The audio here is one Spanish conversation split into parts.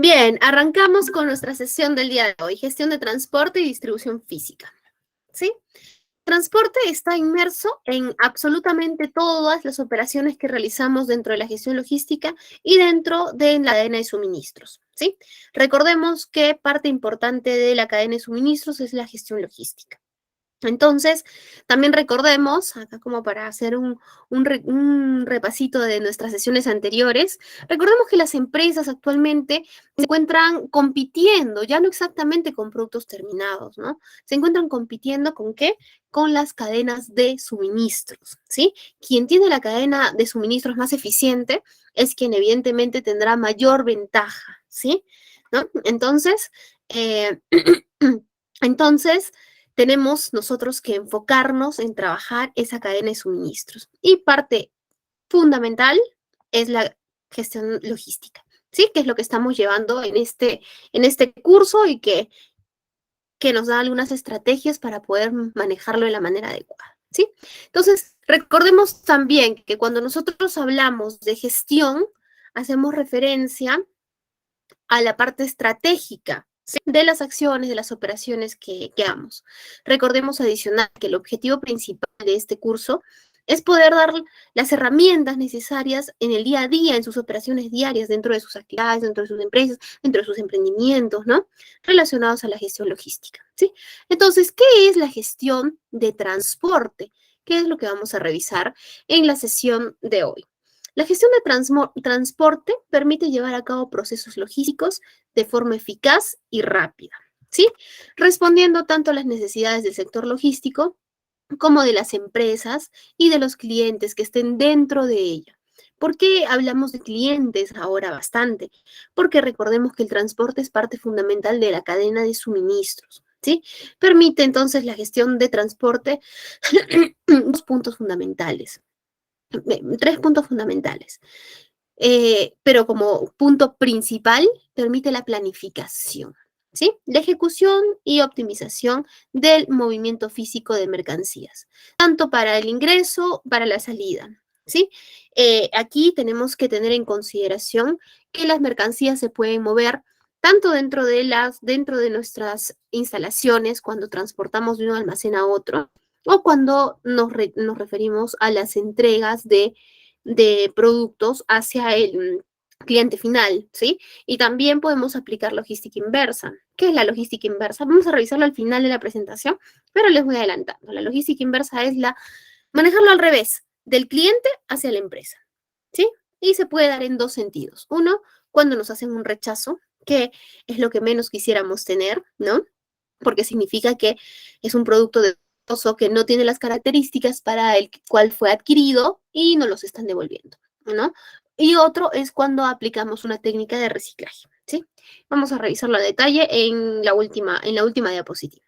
Bien, arrancamos con nuestra sesión del día de hoy, gestión de transporte y distribución física. ¿Sí? Transporte está inmerso en absolutamente todas las operaciones que realizamos dentro de la gestión logística y dentro de la cadena de suministros. ¿Sí? Recordemos que parte importante de la cadena de suministros es la gestión logística. Entonces, también recordemos, acá como para hacer un repasito de nuestras sesiones anteriores, recordemos que las empresas actualmente se encuentran compitiendo, ya no exactamente con productos terminados, ¿no? Se encuentran compitiendo ¿con qué? Con las cadenas de suministros, ¿sí? Quien tiene la cadena de suministros más eficiente es quien evidentemente tendrá mayor ventaja, ¿sí? ¿No? Entonces, entonces, tenemos nosotros que enfocarnos en trabajar esa cadena de suministros. Y parte fundamental es la gestión logística, ¿sí? Que es lo que estamos llevando en este curso y que nos da algunas estrategias para poder manejarlo de la manera adecuada, ¿sí? Entonces, recordemos también que cuando nosotros hablamos de gestión, hacemos referencia a la parte estratégica, ¿sí? De las acciones, de las operaciones que hagamos. Recordemos adicional que el objetivo principal de este curso es poder dar las herramientas necesarias en el día a día, en sus operaciones diarias, dentro de sus actividades, dentro de sus empresas, dentro de sus emprendimientos, ¿no? Relacionados a la gestión logística, ¿sí? Entonces, ¿qué es la gestión de transporte? ¿Qué es lo que vamos a revisar en la sesión de hoy? La gestión de transporte permite llevar a cabo procesos logísticos de forma eficaz y rápida, ¿sí? Respondiendo tanto a las necesidades del sector logístico como de las empresas y de los clientes que estén dentro de ella. ¿Por qué hablamos de clientes ahora bastante? Porque recordemos que el transporte es parte fundamental de la cadena de suministros, ¿sí? Permite entonces la gestión de transporte dos puntos fundamentales. Tres puntos fundamentales. Pero como punto principal, permite la planificación, ¿sí? La ejecución y optimización del movimiento físico de mercancías, tanto para el ingreso, para la salida, ¿sí? Aquí tenemos que tener en consideración que las mercancías se pueden mover tanto dentro de nuestras instalaciones, cuando transportamos de un almacén a otro, o cuando nos referimos a las entregas de productos hacia el cliente final, ¿sí? Y también podemos aplicar logística inversa. ¿Qué es la logística inversa? Vamos a revisarlo al final de la presentación, pero les voy adelantando. La logística inversa es manejarlo al revés, del cliente hacia la empresa, ¿sí? Y se puede dar en dos sentidos. Uno, cuando nos hacen un rechazo, que es lo que menos quisiéramos tener, ¿no? Porque significa que es un producto de que no tiene las características para el cual fue adquirido y nos los están devolviendo, ¿no? Y otro es cuando aplicamos una técnica de reciclaje, ¿sí? Vamos a revisarlo a detalle en la última diapositiva.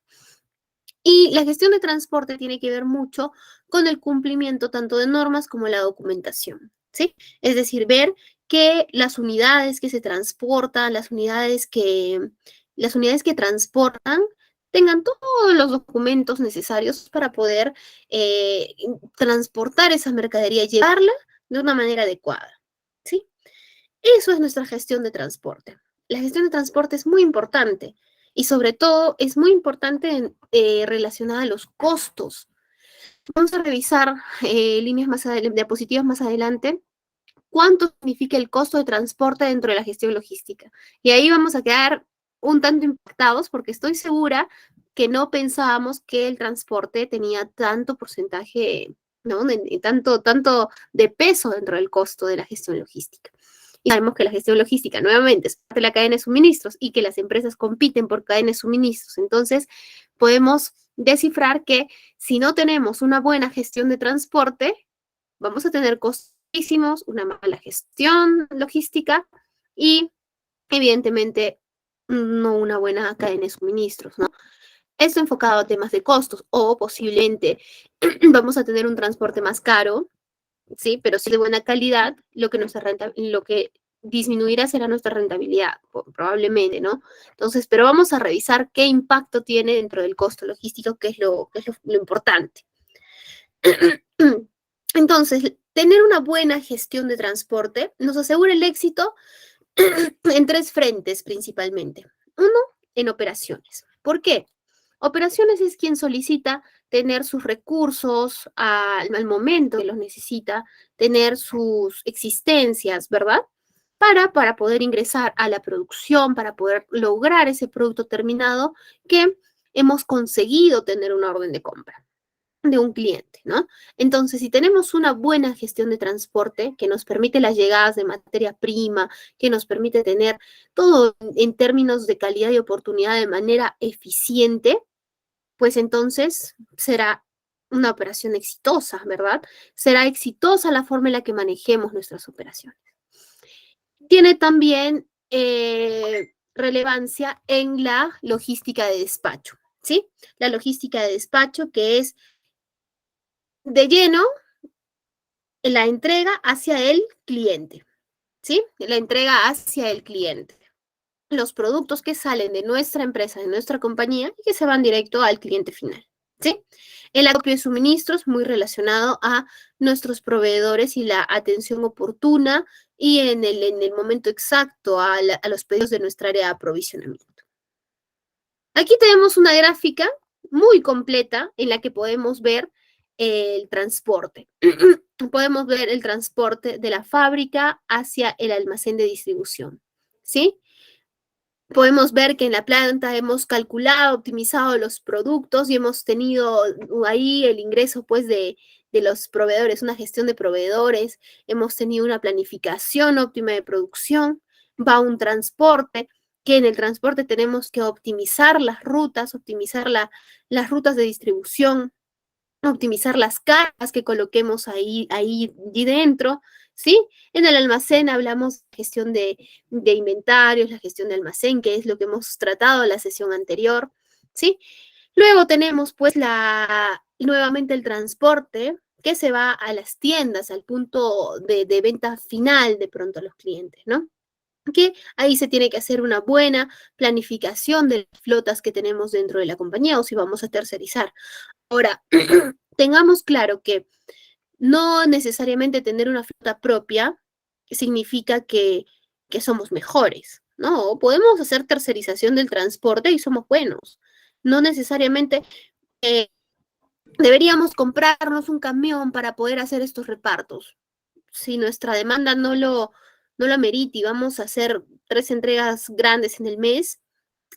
Y la gestión de transporte tiene que ver mucho con el cumplimiento tanto de normas como la documentación, ¿sí? Es decir, ver que las unidades que se transportan, las unidades que transportan tengan todos los documentos necesarios para poder transportar esa mercadería y llevarla de una manera adecuada, ¿sí? Eso es nuestra gestión de transporte. La gestión de transporte es muy importante y sobre todo es muy importante relacionada a los costos. Vamos a revisar líneas diapositivas más adelante. ¿Cuánto significa el costo de transporte dentro de la gestión logística? Y ahí vamos a quedar un tanto impactados porque estoy segura que no pensábamos que el transporte tenía tanto porcentaje, ¿no? Tanto de peso dentro del costo de la gestión logística. Y sabemos que la gestión logística, nuevamente, es parte de la cadena de suministros y que las empresas compiten por cadena de suministros. Entonces, podemos descifrar que si no tenemos una buena gestión de transporte, vamos a tener costísimos, una mala gestión logística y, evidentemente, no una buena cadena de suministros, ¿no? Esto enfocado a temas de costos o posiblemente vamos a tener un transporte más caro, ¿sí? Pero si de buena calidad, lo que disminuirá será nuestra rentabilidad, probablemente, ¿no? Entonces, pero vamos a revisar qué impacto tiene dentro del costo logístico, que es lo importante. Entonces, tener una buena gestión de transporte nos asegura el éxito en 3 frentes principalmente. Uno, en operaciones. ¿Por qué? Operaciones es quien solicita tener sus recursos al momento que los necesita, tener sus existencias, ¿verdad? Para poder ingresar a la producción, para poder lograr ese producto terminado que hemos conseguido tener una orden de compra de un cliente, ¿no? Entonces, si tenemos una buena gestión de transporte que nos permite las llegadas de materia prima, que nos permite tener todo en términos de calidad y oportunidad de manera eficiente, pues entonces será una operación exitosa, ¿verdad? Será exitosa la forma en la que manejemos nuestras operaciones. Tiene también relevancia en la logística de despacho, ¿sí? La logística de despacho que es de lleno la entrega hacia el cliente, ¿sí? La entrega hacia el cliente. Los productos que salen de nuestra empresa, de nuestra compañía y que se van directo al cliente final, ¿sí? El acopio de suministros muy relacionado a nuestros proveedores y la atención oportuna y en el momento exacto a los pedidos de nuestra área de aprovisionamiento. Aquí tenemos una gráfica muy completa en la que podemos ver el transporte. Podemos ver el transporte de la fábrica hacia el almacén de distribución, ¿sí? Podemos ver que en la planta hemos calculado, optimizado los productos y hemos tenido ahí el ingreso pues de los proveedores, una gestión de proveedores, hemos tenido una planificación óptima de producción, va un transporte, que en el transporte tenemos que optimizar las rutas, optimizar las rutas de distribución, optimizar las cargas que coloquemos ahí dentro, ¿sí? En el almacén hablamos de gestión de inventarios, la gestión de almacén, que es lo que hemos tratado en la sesión anterior, ¿sí? Luego tenemos pues nuevamente el transporte que se va a las tiendas, al punto de venta final de pronto a los clientes, ¿no? Que ahí se tiene que hacer una buena planificación de las flotas que tenemos dentro de la compañía o si vamos a tercerizar. Ahora, tengamos claro que no necesariamente tener una flota propia significa que somos mejores, ¿no? Podemos hacer tercerización del transporte y somos buenos. No necesariamente eh, deberíamos comprarnos un camión para poder hacer estos repartos. Si nuestra demanda no lo amerita y vamos a hacer 3 entregas grandes en el mes,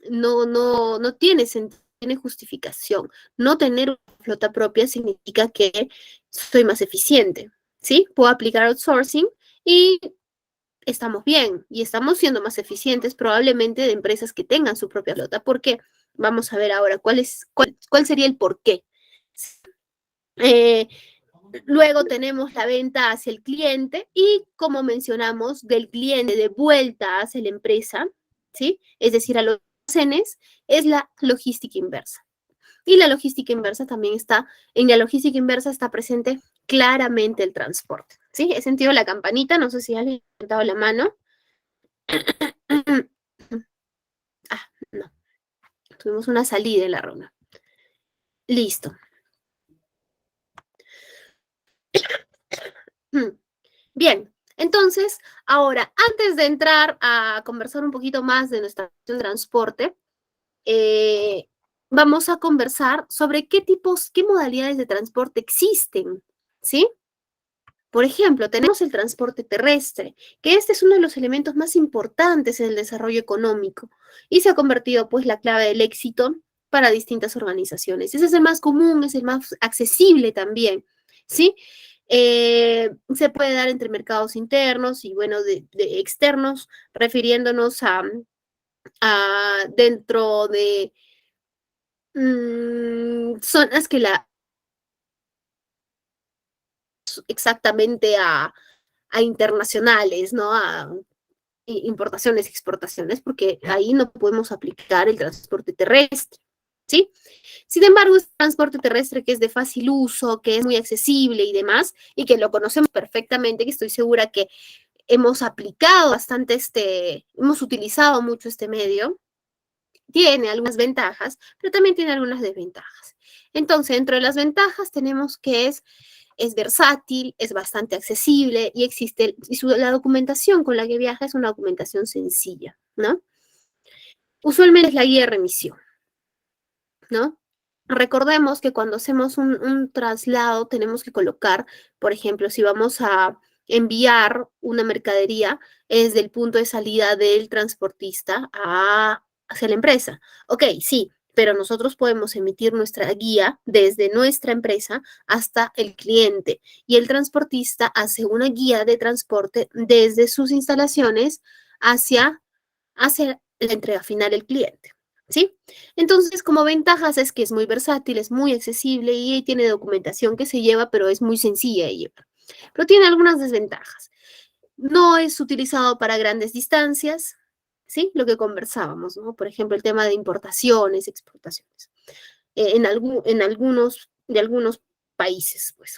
no tiene justificación. No tener una flota propia significa que soy más eficiente, ¿sí? Puedo aplicar outsourcing y estamos bien y estamos siendo más eficientes probablemente de empresas que tengan su propia flota, porque vamos a ver ahora cuál sería el porqué. Eh, Luego tenemos la venta hacia el cliente y, como mencionamos, del cliente de vuelta hacia la empresa, ¿sí? Es decir, a los almacenes, es la logística inversa. Y la logística inversa también en la logística inversa está presente claramente el transporte, ¿sí? He sentido la campanita, no sé si alguien ha levantado la mano. Ah, no, tuvimos una salida en la ronda. Listo. Bien, entonces, ahora, antes de entrar a conversar un poquito más de nuestra transporte, eh, vamos a conversar sobre qué modalidades de transporte existen, ¿sí? Por ejemplo, tenemos el transporte terrestre, que este es uno de los elementos más importantes en el desarrollo económico y se ha convertido, pues, la clave del éxito para distintas organizaciones. Ese es el más común, es el más accesible también, ¿sí? Se puede dar entre mercados internos y, bueno, de externos, refiriéndonos a dentro de zonas que exactamente a internacionales, ¿no? A importaciones y exportaciones, porque ahí no podemos aplicar el transporte terrestre, ¿sí? Sin embargo, es transporte terrestre que es de fácil uso, que es muy accesible y demás, y que lo conocemos perfectamente, que estoy segura que hemos aplicado bastante hemos utilizado mucho este medio, tiene algunas ventajas, pero también tiene algunas desventajas. Entonces, dentro de las ventajas tenemos que es es versátil, es bastante accesible y existe, la documentación con la que viaja es una documentación sencilla, ¿no? Usualmente es la guía de remisión, ¿no? Recordemos que cuando hacemos un traslado tenemos que colocar, por ejemplo, si vamos a enviar una mercadería, es del punto de salida del transportista hacia la empresa. Ok, sí, pero nosotros podemos emitir nuestra guía desde nuestra empresa hasta el cliente y el transportista hace una guía de transporte desde sus instalaciones hacia la entrega final del cliente. ¿Sí? Entonces, como ventajas es que es muy versátil, es muy accesible y tiene documentación que se lleva, pero es muy sencilla de llevar. Pero tiene algunas desventajas. No es utilizado para grandes distancias, ¿sí? Lo que conversábamos, ¿no? Por ejemplo, el tema de importaciones, exportaciones, de algunos países, pues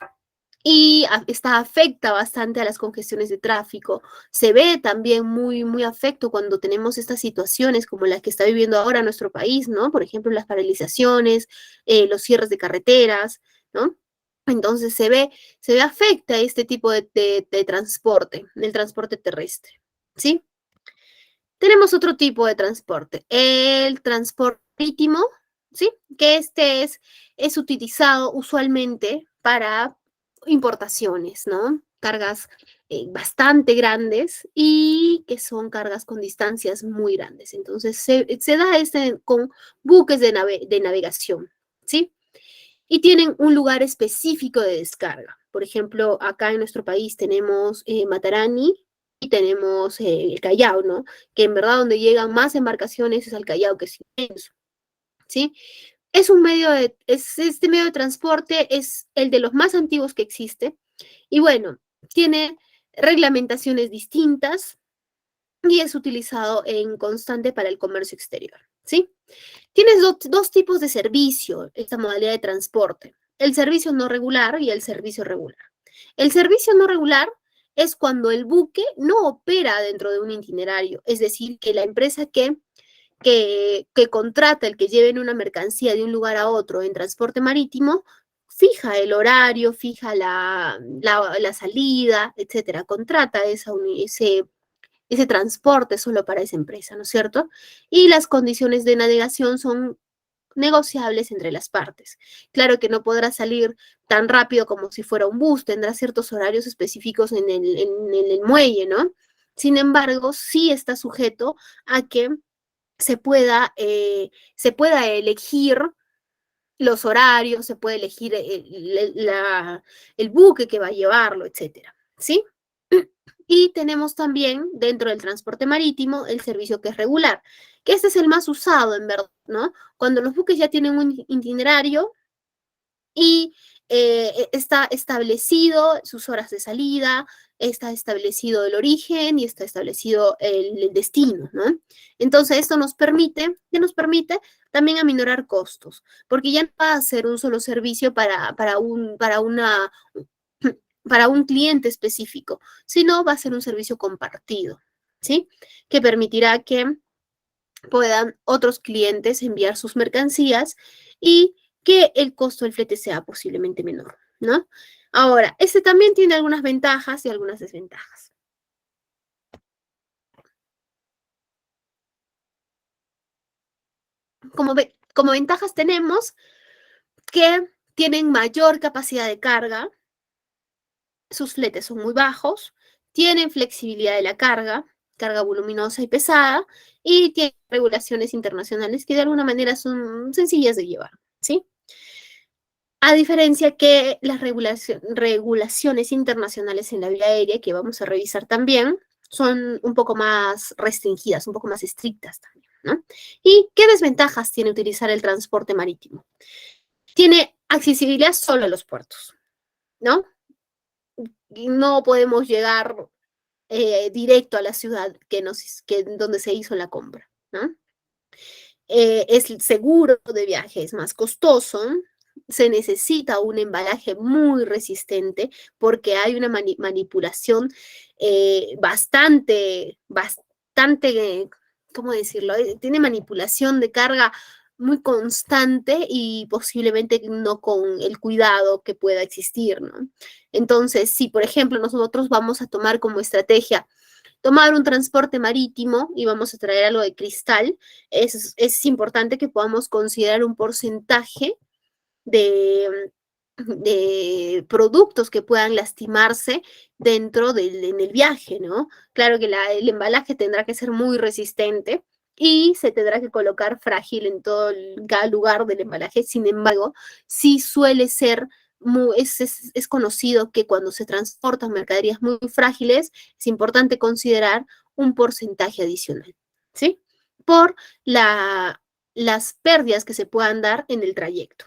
y afecta bastante a las congestiones de tráfico. Se ve también muy afecto cuando tenemos estas situaciones como las que está viviendo ahora nuestro país, ¿no? Por ejemplo, las paralizaciones, los cierres de carreteras, ¿no? Entonces se ve afecta este tipo de transporte, del transporte terrestre, ¿sí? Tenemos otro tipo de transporte, el transporte marítimo, ¿sí? Que es utilizado usualmente para importaciones, ¿no? Cargas bastante grandes y que son cargas con distancias muy grandes. Entonces, se da con buques de navegación, ¿sí? Y tienen un lugar específico de descarga. Por ejemplo, acá en nuestro país tenemos Matarani y tenemos el Callao, ¿no? Que en verdad donde llegan más embarcaciones es al Callao, que es inmenso, ¿sí? Este medio de transporte es el de los más antiguos que existe y bueno, tiene reglamentaciones distintas y es utilizado en constante para el comercio exterior, ¿sí? Tienes dos tipos de servicio, esta modalidad de transporte, el servicio no regular y el servicio regular. El servicio no regular es cuando el buque no opera dentro de un itinerario, es decir, que la empresa que contrata el que lleven una mercancía de un lugar a otro en transporte marítimo, fija el horario, fija la salida, etcétera, contrata ese transporte solo para esa empresa, ¿no es cierto? Y las condiciones de navegación son negociables entre las partes. Claro que no podrá salir tan rápido como si fuera un bus, tendrá ciertos horarios específicos en el muelle, ¿no? Sin embargo, sí está sujeto a que se pueda elegir los horarios, se puede elegir el buque que va a llevarlo, etcétera, ¿sí? Y tenemos también dentro del transporte marítimo el servicio que es regular, que este es el más usado en verdad, ¿no? Cuando los buques ya tienen un itinerario y está establecido sus horas de salida, está establecido el origen y está establecido el destino, ¿no? Entonces, esto ¿qué nos permite? También aminorar costos, porque ya no va a ser un solo servicio para un cliente específico, sino va a ser un servicio compartido, ¿sí? Que permitirá que puedan otros clientes enviar sus mercancías y que el costo del flete sea posiblemente menor, ¿no? Ahora, este también tiene algunas ventajas y algunas desventajas. Como ventajas tenemos que tienen mayor capacidad de carga, sus fletes son muy bajos, tienen flexibilidad de la carga voluminosa y pesada, y tienen regulaciones internacionales que de alguna manera son sencillas de llevar, ¿sí? A diferencia que las regulaciones internacionales en la vía aérea, que vamos a revisar también, son un poco más restringidas, un poco más estrictas también, ¿no? ¿Y qué desventajas tiene utilizar el transporte marítimo? Tiene accesibilidad solo a los puertos, ¿no? Y no podemos llegar directo a la ciudad donde se hizo la compra, ¿no? Es seguro de viaje, es más costoso, se necesita un embalaje muy resistente porque hay una manipulación bastante, ¿cómo decirlo? Tiene manipulación de carga muy constante y posiblemente no con el cuidado que pueda existir, ¿no? Entonces, si por ejemplo nosotros vamos a tomar como estrategia tomar un transporte marítimo y vamos a traer algo de cristal, es importante que podamos considerar un porcentaje de, de productos que puedan lastimarse en el viaje, ¿no? Claro que el embalaje tendrá que ser muy resistente y se tendrá que colocar frágil en cada lugar del embalaje. Sin embargo, sí suele ser es conocido que cuando se transportan mercaderías muy frágiles, es importante considerar un porcentaje adicional, ¿sí? Por las pérdidas que se puedan dar en el trayecto.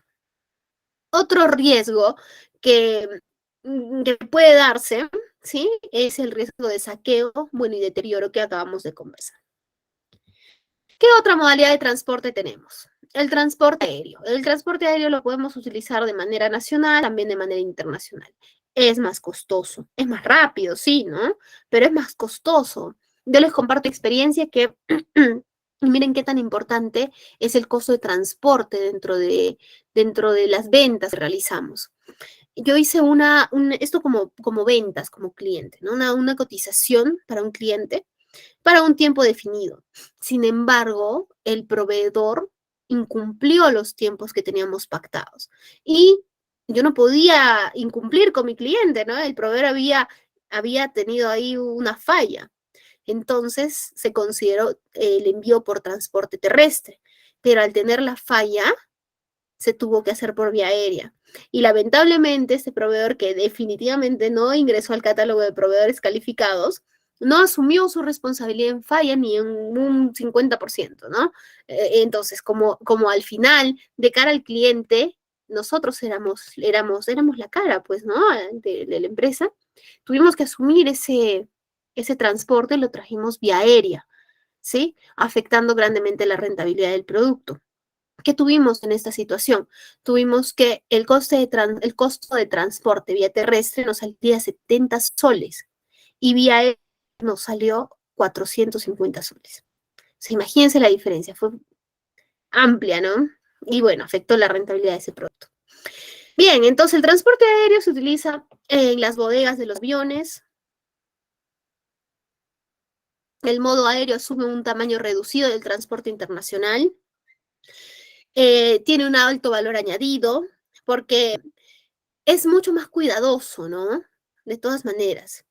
Otro riesgo que, que puede darse, ¿sí? Es el riesgo de saqueo, bueno, y deterioro que acabamos de conversar. ¿Qué otra modalidad de transporte tenemos? El transporte aéreo. El transporte aéreo lo podemos utilizar de manera nacional, también de manera internacional. Es más costoso, es más rápido, sí, ¿no? Pero es más costoso. Yo les comparto experiencia que, y miren qué tan importante es el costo de transporte dentro de las ventas que realizamos. Yo hice esto como ventas, como cliente, ¿no? Una cotización para un cliente para un tiempo definido. Sin embargo, el proveedor incumplió los tiempos que teníamos pactados y yo no podía incumplir con mi cliente, ¿no? El proveedor había tenido ahí una falla. Entonces se consideró el envío por transporte terrestre, pero al tener la falla, se tuvo que hacer por vía aérea. Y lamentablemente este proveedor que definitivamente no ingresó al catálogo de proveedores calificados, no asumió su responsabilidad en falla ni en un 50%, ¿no? Entonces, como al final, de cara al cliente, nosotros éramos la cara, pues, ¿no? De la empresa, tuvimos que asumir ese transporte, lo trajimos vía aérea, ¿sí? Afectando grandemente la rentabilidad del producto. ¿Qué tuvimos en esta situación? Tuvimos que el costo de transporte vía terrestre nos salía 70 soles y vía aérea nos salió 450 soles. O sea, imagínense la diferencia, fue amplia, ¿no? Y bueno, afectó la rentabilidad de ese producto. Bien, entonces el transporte aéreo se utiliza en las bodegas de los aviones. El modo aéreo asume un tamaño reducido del transporte internacional. Tiene un alto valor añadido porque es mucho más cuidadoso, ¿no? De todas maneras.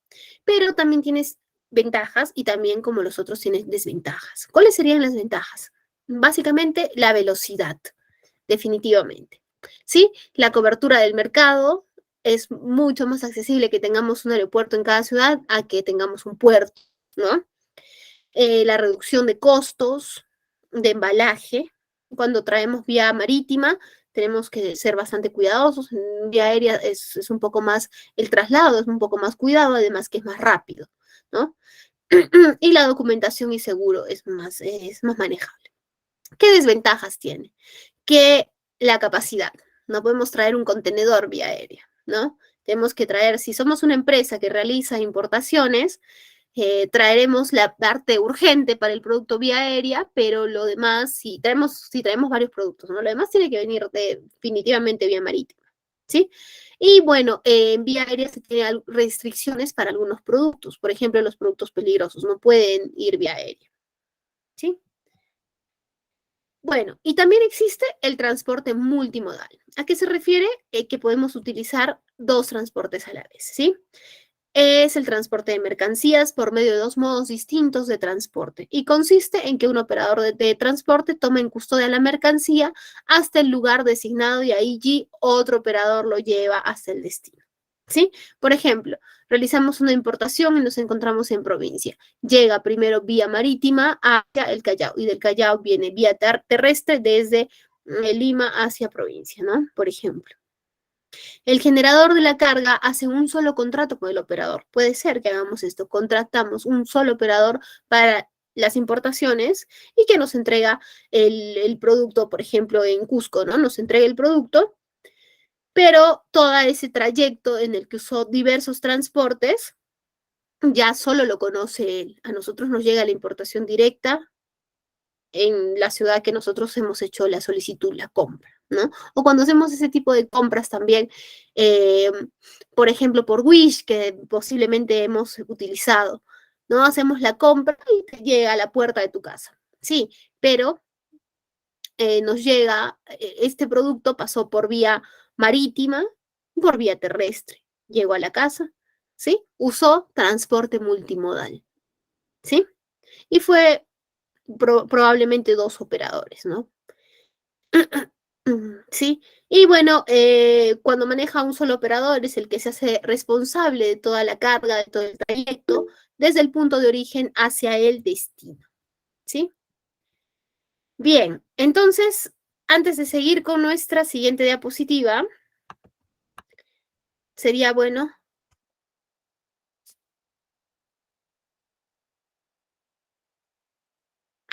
Pero también tienes ventajas y también como los otros tienes desventajas. ¿Cuáles serían las ventajas? Básicamente la velocidad, definitivamente. ¿Sí? La cobertura del mercado es mucho más accesible que tengamos un aeropuerto en cada ciudad a que tengamos un puerto, ¿no? La reducción de costos de embalaje. Cuando traemos vía marítima, tenemos que ser bastante cuidadosos. En vía aérea es un poco más, el traslado es un poco más cuidado, además que es más rápido, ¿no? Y la documentación y seguro es más manejable. ¿Qué desventajas tiene? Que la capacidad. No podemos traer un contenedor vía aérea, ¿no? Tenemos que traer, si somos una empresa que realiza importaciones, traeremos la parte urgente para el producto vía aérea, pero lo demás, si traemos varios productos, ¿no? Lo demás tiene que venir definitivamente vía marítima, ¿sí? Y bueno, en vía aérea se tienen restricciones para algunos productos, por ejemplo, los productos peligrosos no pueden ir vía aérea, ¿sí? Bueno, y también existe el transporte multimodal. ¿A qué se refiere? Que podemos utilizar dos transportes a la vez, ¿sí? Es el transporte de mercancías por medio de dos modos distintos de transporte y consiste en que un operador de transporte toma en custodia la mercancía hasta el lugar designado y allí otro operador lo lleva hasta el destino. ¿Sí? Por ejemplo, realizamos una importación y nos encontramos en provincia. Llega primero vía marítima hacia el Callao y del Callao viene vía terrestre desde Lima hacia provincia, ¿no? Por ejemplo. El generador de la carga hace un solo contrato con el operador. Puede ser que hagamos esto, contratamos un solo operador para las importaciones y que nos entrega el producto, por ejemplo, en Cusco, ¿no? Nos entrega el producto, pero todo ese trayecto en el que usó diversos transportes, ya solo lo conoce él. A nosotros nos llega la importación directa en la ciudad que nosotros hemos hecho la solicitud, la compra, ¿no? O cuando hacemos ese tipo de compras también, por ejemplo, por Wish, que posiblemente hemos utilizado, ¿no? Hacemos la compra y te llega a la puerta de tu casa. Sí, pero nos llega, este producto pasó por vía marítima y por vía terrestre. Llegó a la casa, ¿sí? Usó transporte multimodal, ¿sí? Y fue probablemente dos operadores, ¿no? Sí, y bueno, cuando maneja un solo operador es el que se hace responsable de toda la carga, de todo el trayecto, desde el punto de origen hacia el destino, ¿sí? Bien, entonces, antes de seguir con nuestra siguiente diapositiva, sería bueno,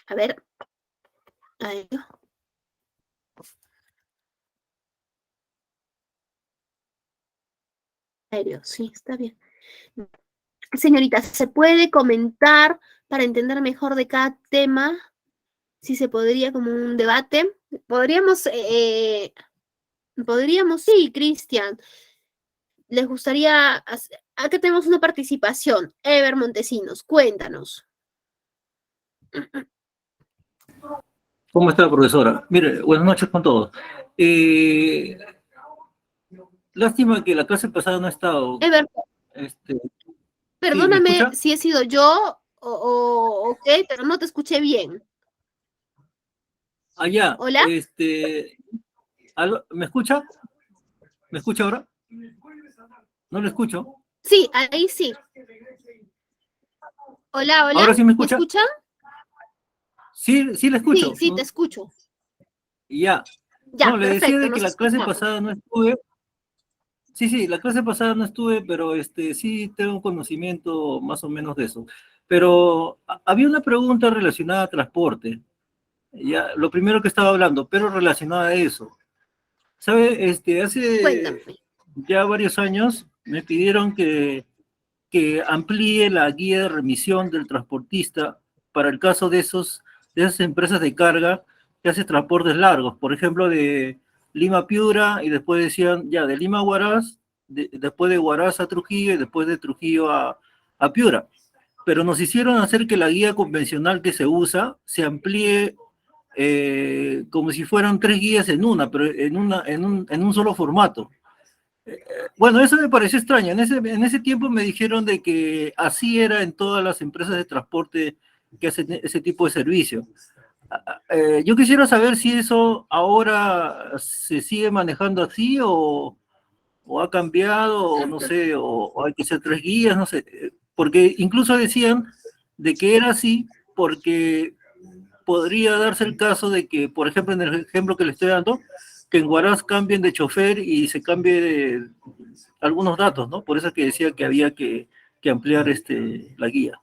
a ver, aéreo, aéreo, sí, está bien. Señorita, ¿se puede comentar para entender mejor de cada tema? Si se podría como un debate. Podríamos, sí, Cristian. ¿Les gustaría acá tenemos una participación? Ever Montesinos, cuéntanos. ¿Cómo está, profesora? Mire, buenas noches con todos. Lástima que la clase pasada no ha estado. Ever, ¿Sí, me perdóname escucha? si he sido yo o qué, pero no te escuché bien. Allá, ¿Hola? ¿me escucha? ¿Me escucha ahora? No lo escucho. Sí, ahí sí. Hola, hola, ¿Ahora sí me ¿me escucha? escuchan? Sí, sí le Sí, escucho. sí, te escucho. Ya. Ya, No, le decía perfecto, de que nos la clase escuchamos. pasada no estuve. Sí, la clase pasada no estuve, pero sí tengo conocimiento más o menos de eso. Pero había una pregunta relacionada a transporte. Ya, lo primero que estaba hablando, pero relacionada a eso. ¿Sabe? Hace Cuéntame. ya varios años me pidieron que amplíe la guía de remisión del transportista para el caso de esas empresas de carga que hacen transportes largos, por ejemplo, de Lima a Piura, y después decían, ya, de Lima a Huaraz, después de Huaraz a Trujillo, y después de Trujillo a Piura. Pero nos hicieron hacer que la guía convencional que se usa se amplíe como si fueran 3 guías en una, pero en un solo formato. Bueno, eso me pareció extraño. En ese tiempo me dijeron de que así era en todas las empresas de transporte que hacen ese tipo de servicio. Yo quisiera saber si eso ahora se sigue manejando así o ha cambiado, o no sé, o hay que ser 3 guías, no sé. Porque incluso decían de que era así porque podría darse el caso de que, por ejemplo, en el ejemplo que le estoy dando, que en Huaraz cambien de chofer y se cambie algunos datos, ¿no? Por eso es que decía que había que ampliar la guía.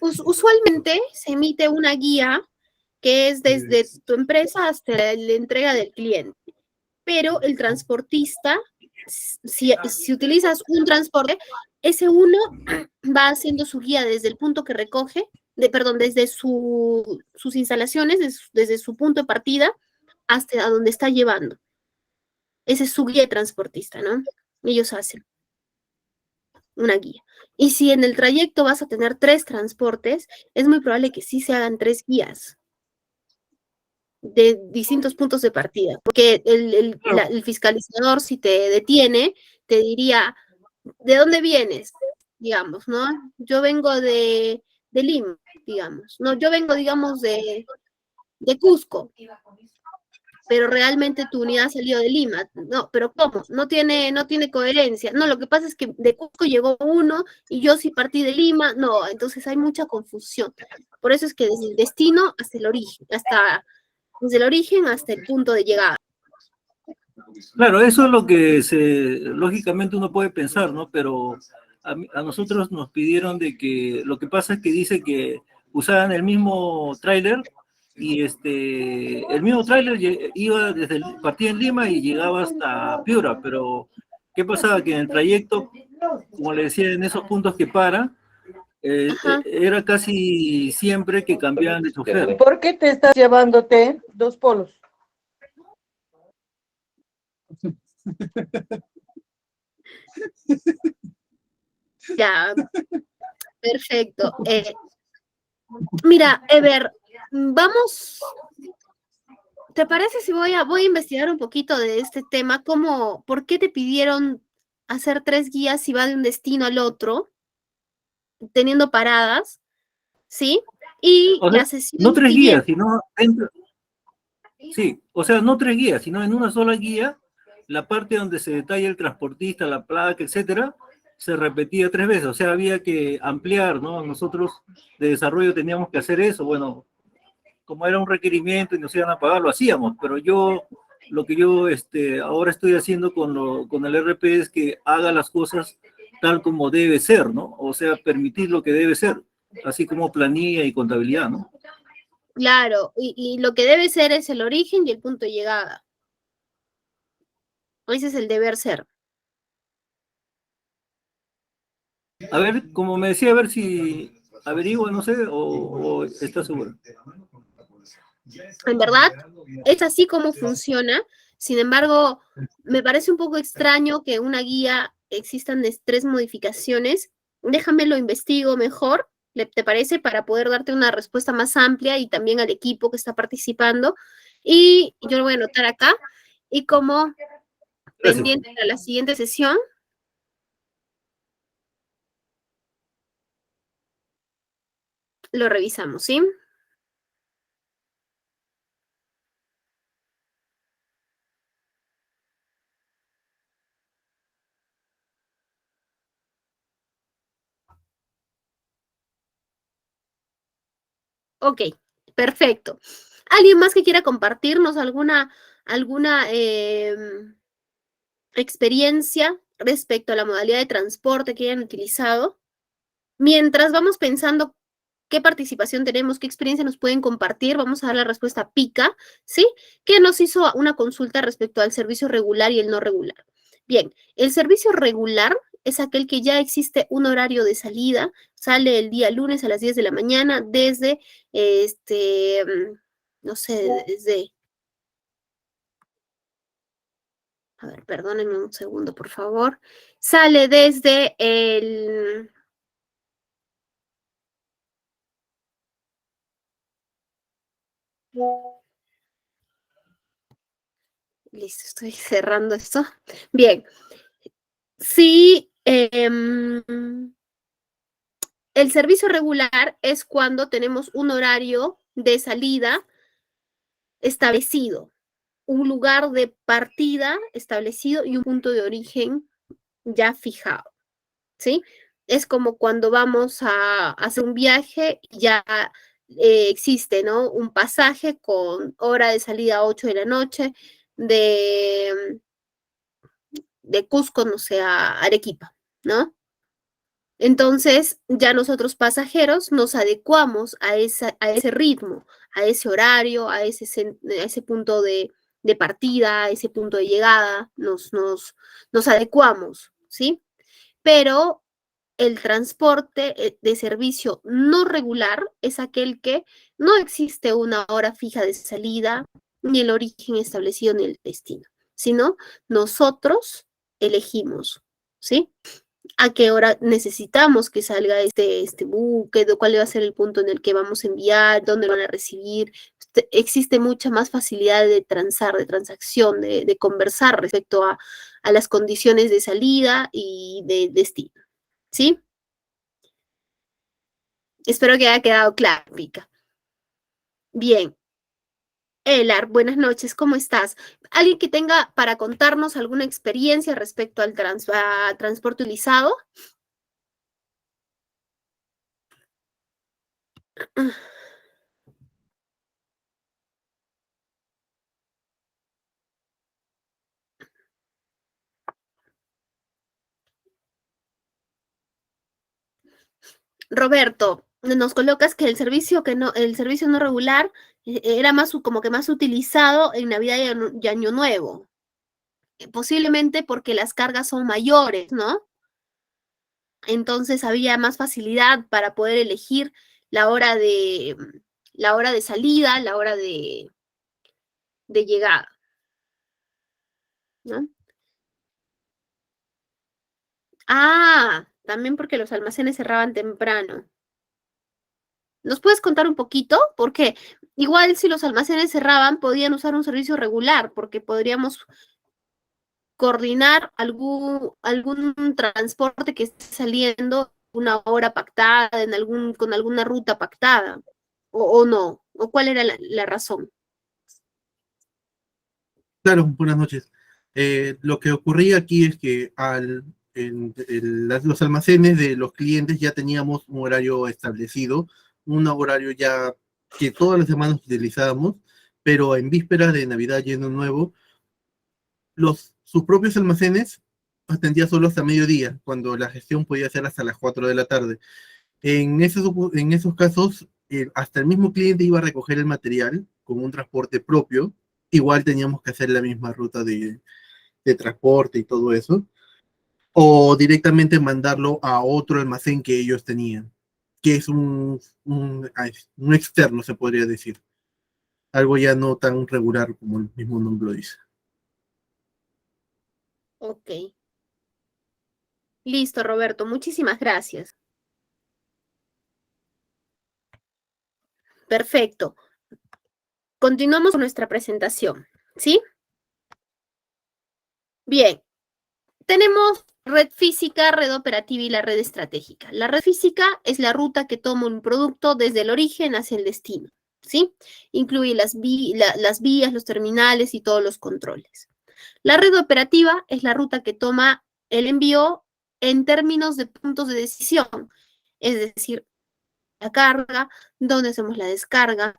Usualmente se emite una guía que es desde tu empresa hasta la entrega del cliente, pero el transportista, si utilizas un transporte, ese uno va haciendo su guía desde el punto que recoge, perdón, desde sus instalaciones, desde su punto de partida hasta donde está llevando. Ese es su guía de transportista, ¿no? Ellos hacen una guía. Y si en el trayecto vas a tener 3 transportes, es muy probable que sí se hagan 3 guías de distintos puntos de partida, porque el fiscalizador, si te detiene, te diría, ¿de dónde vienes? Digamos, ¿no? Yo vengo de Lima, digamos, no, yo vengo, digamos, de Cusco, pero realmente tu unidad salió de Lima. No, pero ¿cómo? No tiene coherencia. No, lo que pasa es que de Cusco llegó uno y yo sí partí de Lima. No, entonces hay mucha confusión. Por eso es que desde el destino hasta el origen, desde el origen hasta el punto de llegada. Claro, eso es lo que lógicamente uno puede pensar, ¿no? Pero a nosotros nos pidieron de que, lo que pasa es que dice que usaban el mismo tráiler y el mismo tráiler iba partía en Lima y llegaba hasta Piura, pero ¿qué pasaba? Que en el trayecto, como le decía, en esos puntos que para, Ajá. Era casi siempre que cambiaban de chofer. ¿Por qué te estás llevándote 2 polos? Ya, perfecto. Mira, Ever, vamos, ¿te parece si voy a investigar un poquito de este tema? ¿Por qué te pidieron hacer 3 guías si va de un destino al otro, teniendo paradas, ¿sí? Y O sea, la no sesión 3 guías, siguiente, sino sí, o sea, no 3 guías, sino en una sola guía, la parte donde se detalla el transportista, la placa, etcétera, se repetía 3 veces. O sea, había que ampliar, ¿no? Nosotros de desarrollo teníamos que hacer eso. Bueno, como era un requerimiento y nos iban a pagar, lo hacíamos, pero lo que yo ahora estoy haciendo con el RP es que haga las cosas tal como debe ser, ¿no? O sea, permitir lo que debe ser, así como planilla y contabilidad, ¿no? claro, y lo que debe ser es el origen y el punto de llegada. Ese es el deber ser. A ver, como me decía, a ver si averigua, no sé, o está seguro. En verdad, es así como funciona. Sin embargo, me parece un poco extraño que en una guía existan 3 modificaciones. Déjame lo investigo mejor, ¿te parece? Para poder darte una respuesta más amplia y también al equipo que está participando. Y yo lo voy a anotar acá. Y como Gracias. pendiente para la siguiente sesión, lo revisamos, ¿sí? Ok, perfecto. ¿Alguien más que quiera compartirnos alguna experiencia respecto a la modalidad de transporte que hayan utilizado? Mientras vamos pensando qué participación tenemos, qué experiencia nos pueden compartir, vamos a dar la respuesta a Pica, ¿sí? Que nos hizo una consulta respecto al servicio regular y el no regular. Bien, el servicio regular es aquel que ya existe un horario de salida, sale el día lunes a las 10 de la mañana desde, no sé, a ver, perdónenme un segundo, por favor, sale desde el... Listo, estoy cerrando esto. Bien, sí, el servicio regular es cuando tenemos un horario de salida establecido, un lugar de partida establecido y un punto de origen ya fijado, ¿sí? Es como cuando vamos a hacer un viaje, ya existe, ¿no? Un pasaje con hora de salida a 8 de la noche de, de Cusco, no sé, a Arequipa, ¿no? Entonces, ya nosotros pasajeros nos adecuamos a ese ritmo, a ese horario, a ese punto de partida, a ese punto de llegada, nos adecuamos, ¿sí? Pero el transporte de servicio no regular es aquel que no existe una hora fija de salida, ni el origen establecido ni el destino, sino nosotros elegimos, ¿sí? A qué hora necesitamos que salga este buque, cuál va a ser el punto en el que vamos a enviar, dónde lo van a recibir. Existe mucha más facilidad de transar, de transacción, de conversar respecto a las condiciones de salida y de destino. ¿Sí? Espero que haya quedado claro, Pica. Bien. Elar, buenas noches, ¿cómo estás? ¿Alguien que tenga para contarnos alguna experiencia respecto al transporte utilizado? Roberto, nos colocas que el servicio no regular era como que más utilizado en Navidad y Año Nuevo, posiblemente porque las cargas son mayores, ¿no? Entonces había más facilidad para poder elegir la hora de, salida, la hora de llegada, ¿no? Ah, también porque los almacenes cerraban temprano. ¿Nos puedes contar un poquito? Porque igual si los almacenes cerraban, podían usar un servicio regular, porque podríamos coordinar algún transporte que esté saliendo una hora pactada, con alguna ruta pactada, o no, o cuál era la razón. Claro, buenas noches. Lo que ocurría aquí es que los almacenes de los clientes ya teníamos un horario establecido, un horario ya que todas las semanas utilizábamos, pero en vísperas de Navidad y Año Nuevo, sus propios almacenes atendían solo hasta mediodía, cuando la gestión podía ser hasta las 4 de la tarde. En esos casos, hasta el mismo cliente iba a recoger el material con un transporte propio. Igual teníamos que hacer la misma ruta de transporte y todo eso, o directamente mandarlo a otro almacén que ellos tenían, que es un externo, se podría decir. Algo ya no tan regular como el mismo nombre lo dice. Ok. Listo, Roberto. Muchísimas gracias. Perfecto. Continuamos con nuestra presentación, ¿sí? Bien. Tenemos red física, red operativa y la red estratégica. La red física es la ruta que toma un producto desde el origen hacia el destino, ¿sí? Incluye las vías, los terminales y todos los controles. La red operativa es la ruta que toma el envío en términos de puntos de decisión, es decir, la carga, dónde hacemos la descarga,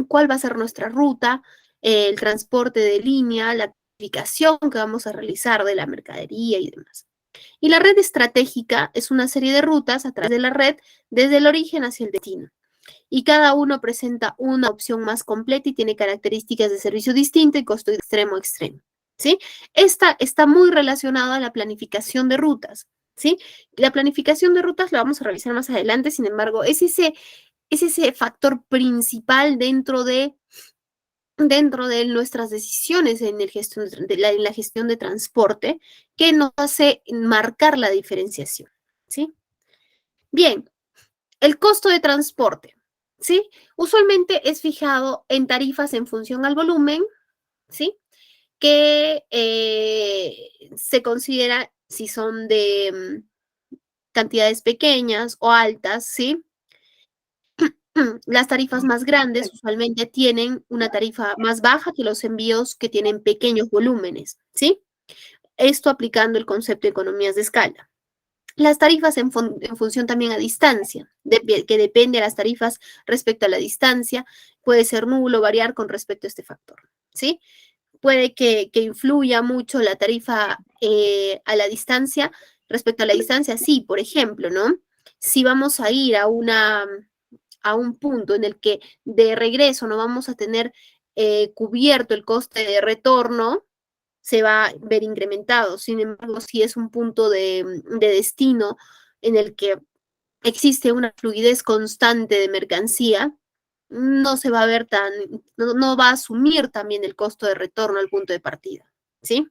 cuál va a ser nuestra ruta, el transporte de línea, la clasificación que vamos a realizar de la mercadería y demás. Y la red estratégica es una serie de rutas a través de la red desde el origen hacia el destino. Y cada uno presenta una opción más completa y tiene características de servicio distinto y costo extremo a extremo, ¿sí? Esta está muy relacionada a la planificación de rutas, ¿sí? La planificación de rutas la vamos a revisar más adelante, sin embargo, es ese factor principal dentro de nuestras decisiones en la gestión de transporte que nos hace marcar la diferenciación, ¿sí? Bien, el costo de transporte, ¿sí? Usualmente es fijado en tarifas en función al volumen, ¿sí? Que se considera si son de cantidades pequeñas o altas, ¿sí? Las tarifas más grandes usualmente tienen una tarifa más baja que los envíos que tienen pequeños volúmenes, ¿sí? Esto aplicando el concepto de economías de escala. Las tarifas en función también a distancia, que depende de las tarifas respecto a la distancia, puede ser nulo, variar con respecto a este factor, ¿sí? Puede que influya mucho la tarifa a la distancia, respecto a la distancia, sí, por ejemplo, ¿no? Si vamos a ir a un punto en el que de regreso no vamos a tener cubierto el coste de retorno, se va a ver incrementado. Sin embargo, si es un punto de destino en el que existe una fluidez constante de mercancía, no se va a ver no va a asumir también el costo de retorno al punto de partida, ¿sí?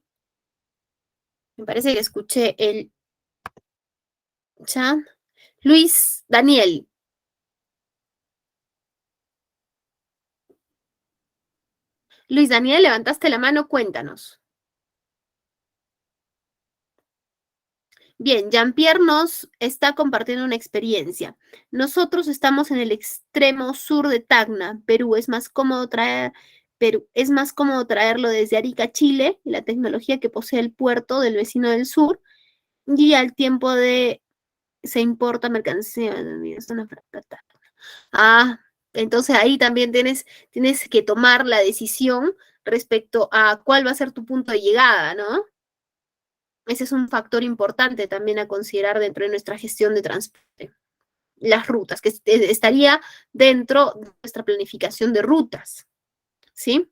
Me parece que escuché el chat. Luis Daniel. Luis Daniel, levantaste la mano, cuéntanos. Bien, Jean-Pierre nos está compartiendo una experiencia. Nosotros estamos en el extremo sur de Tacna, Perú. Es más cómodo traerlo desde Arica, Chile, y la tecnología que posee el puerto del vecino del sur, y al tiempo se importa mercancía. Ah, entonces ahí también tienes que tomar la decisión respecto a cuál va a ser tu punto de llegada, ¿no? Ese es un factor importante también a considerar dentro de nuestra gestión de transporte. Las rutas, que estaría dentro de nuestra planificación de rutas, ¿sí?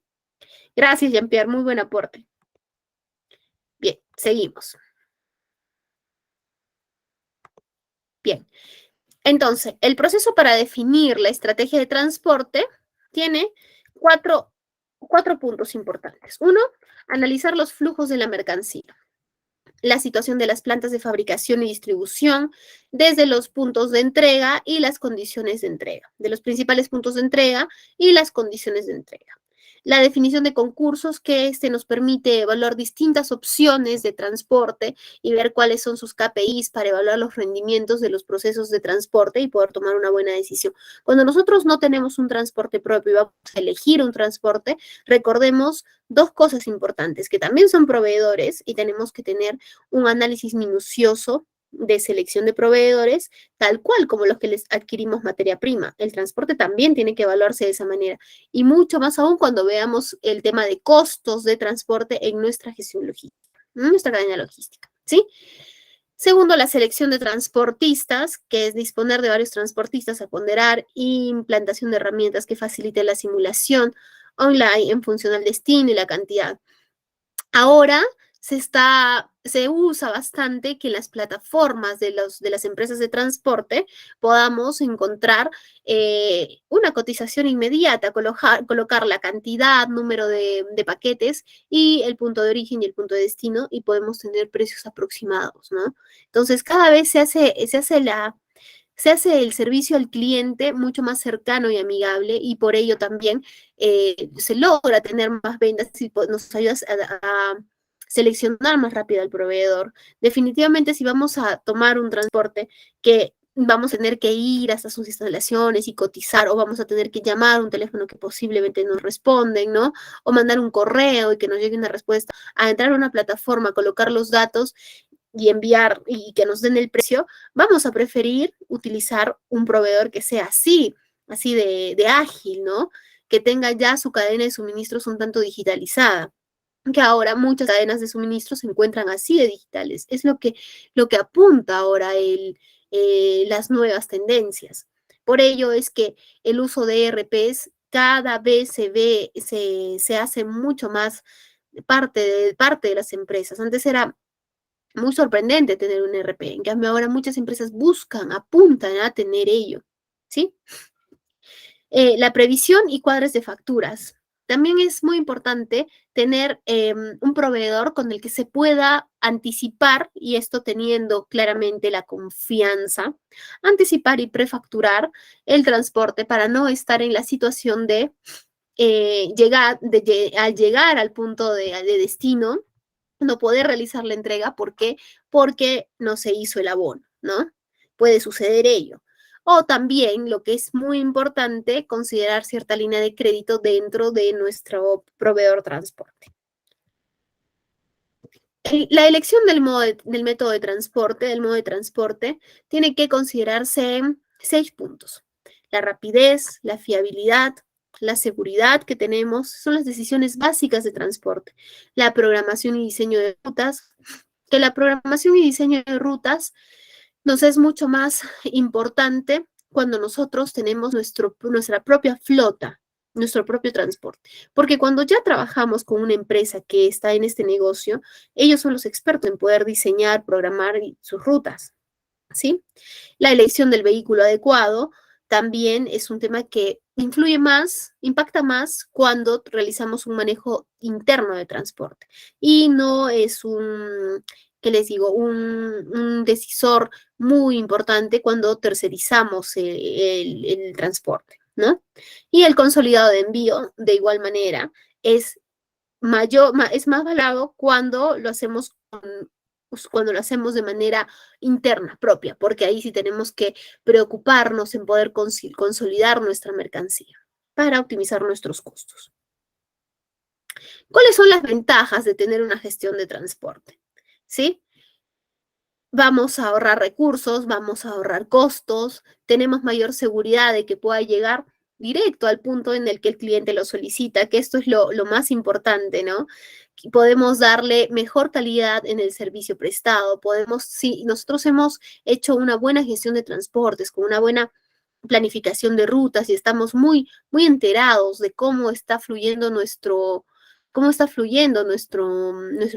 Gracias, Jean-Pierre, muy buen aporte. Bien, seguimos. Bien. Entonces, el proceso para definir la estrategia de transporte tiene cuatro puntos importantes. Uno, analizar los flujos de la mercancía, la situación de las plantas de fabricación y distribución, desde los puntos de entrega y las condiciones de entrega, de los principales puntos de entrega y las condiciones de entrega. La definición de concursos que nos permite evaluar distintas opciones de transporte y ver cuáles son sus KPIs para evaluar los rendimientos de los procesos de transporte y poder tomar una buena decisión. Cuando nosotros no tenemos un transporte propio y vamos a elegir un transporte, recordemos dos cosas importantes, que también son proveedores y tenemos que tener un análisis minucioso de selección de proveedores, tal cual como los que les adquirimos materia prima. El transporte también tiene que evaluarse de esa manera y mucho más aún cuando veamos el tema de costos de transporte en nuestra gestión logística, en nuestra cadena logística, ¿sí? Segundo, la selección de transportistas, que es disponer de varios transportistas a ponderar, y implantación de herramientas que faciliten la simulación online en función al destino y la cantidad. Ahora se usa bastante que en las plataformas de las empresas de transporte podamos encontrar una cotización inmediata, colocar la cantidad, número de paquetes y el punto de origen y el punto de destino y podemos tener precios aproximados, ¿no? Entonces, cada vez se hace el servicio al cliente mucho más cercano y amigable y por ello también se logra tener más ventas y nos ayuda a seleccionar más rápido al proveedor. Definitivamente, si vamos a tomar un transporte que vamos a tener que ir hasta sus instalaciones y cotizar, o vamos a tener que llamar a un teléfono que posiblemente nos responden, ¿no? O mandar un correo y que nos llegue una respuesta, a entrar a una plataforma, colocar los datos y enviar y que nos den el precio, vamos a preferir utilizar un proveedor que sea así de ágil, ¿no? Que tenga ya su cadena de suministros un tanto digitalizada, que ahora muchas cadenas de suministro se encuentran así de digitales. Es lo que apunta ahora las nuevas tendencias. Por ello es que el uso de ERPs cada vez se hace mucho más parte de las empresas. Antes era muy sorprendente tener un ERP, en cambio ahora muchas empresas apuntan a tener ello, ¿sí? La previsión y cuadros de facturas. También es muy importante tener un proveedor con el que se pueda anticipar, y esto teniendo claramente la confianza, anticipar y prefacturar el transporte para no estar en la situación de al llegar al punto de destino, no poder realizar la entrega. ¿Por qué? Porque no se hizo el abono, ¿no? Puede suceder ello. O también, lo que es muy importante, considerar cierta línea de crédito dentro de nuestro proveedor transporte. La elección del método de transporte, del modo de transporte, tiene que considerarse 6 puntos. La rapidez, la fiabilidad, la seguridad que tenemos, son las decisiones básicas de transporte. La programación y diseño de rutas, que la programación y diseño de rutas nos es mucho más importante cuando nosotros tenemos nuestra propia flota, nuestro propio transporte. Porque cuando ya trabajamos con una empresa que está en este negocio, ellos son los expertos en poder diseñar, programar sus rutas, ¿sí? La elección del vehículo adecuado también es un tema que influye más, impacta más cuando realizamos un manejo interno de transporte. Y no es ¿qué les digo? Un decisor muy importante cuando tercerizamos el transporte, ¿no? Y el consolidado de envío, de igual manera, es más valorado cuando lo hacemos de manera interna, propia, porque ahí sí tenemos que preocuparnos en poder consolidar nuestra mercancía para optimizar nuestros costos. ¿Cuáles son las ventajas de tener una gestión de transporte? ¿Sí? Vamos a ahorrar recursos, vamos a ahorrar costos, tenemos mayor seguridad de que pueda llegar directo al punto en el que el cliente lo solicita, que esto es lo más importante, ¿no? Podemos darle mejor calidad en el servicio prestado, si nosotros hemos hecho una buena gestión de transportes, con una buena planificación de rutas y estamos muy, muy enterados de cómo está fluyendo nuestro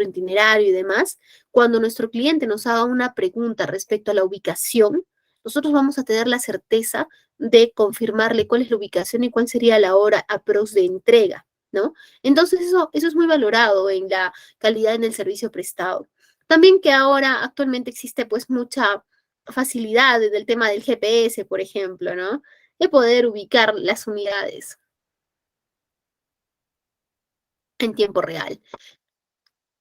itinerario y demás, cuando nuestro cliente nos haga una pregunta respecto a la ubicación, nosotros vamos a tener la certeza de confirmarle cuál es la ubicación y cuál sería la hora aprox de entrega, ¿no? Entonces eso es muy valorado en la calidad en el servicio prestado. También que ahora actualmente existe pues mucha facilidad en el tema del GPS, por ejemplo, ¿no? De poder ubicar las unidades en tiempo real.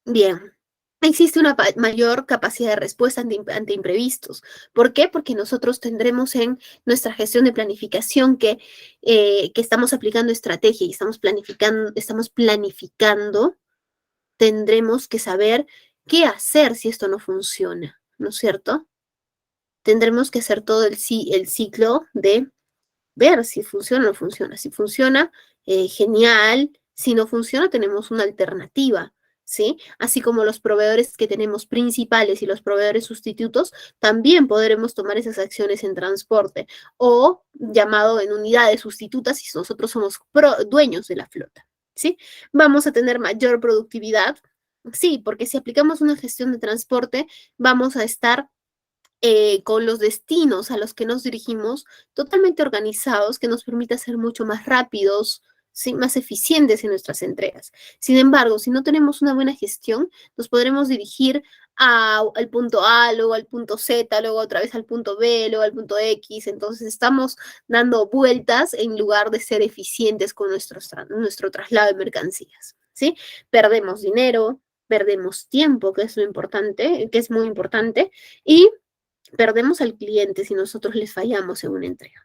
Bien, existe una mayor capacidad de respuesta ante imprevistos. ¿Por qué? Porque nosotros tendremos en nuestra gestión de planificación que estamos aplicando estrategia y estamos planificando, tendremos que saber qué hacer si esto no funciona, ¿no es cierto? Tendremos que hacer todo el ciclo de ver si funciona o no funciona. Si funciona, genial. Si no funciona, tenemos una alternativa, ¿sí? Así como los proveedores que tenemos principales y los proveedores sustitutos, también podremos tomar esas acciones en transporte o llamado en unidades sustitutas si nosotros somos dueños de la flota, ¿sí? Vamos a tener mayor productividad, sí, porque si aplicamos una gestión de transporte, vamos a estar con los destinos a los que nos dirigimos totalmente organizados, que nos permita ser mucho más rápidos, ¿sí? Más eficientes en nuestras entregas. Sin embargo, si no tenemos una buena gestión, nos podremos dirigir al punto A, luego al punto Z, luego otra vez al punto B, luego al punto X. Entonces estamos dando vueltas en lugar de ser eficientes con nuestro traslado de mercancías, ¿sí? Perdemos dinero, perdemos tiempo, que es lo importante, que es muy importante, y perdemos al cliente si nosotros les fallamos en una entrega.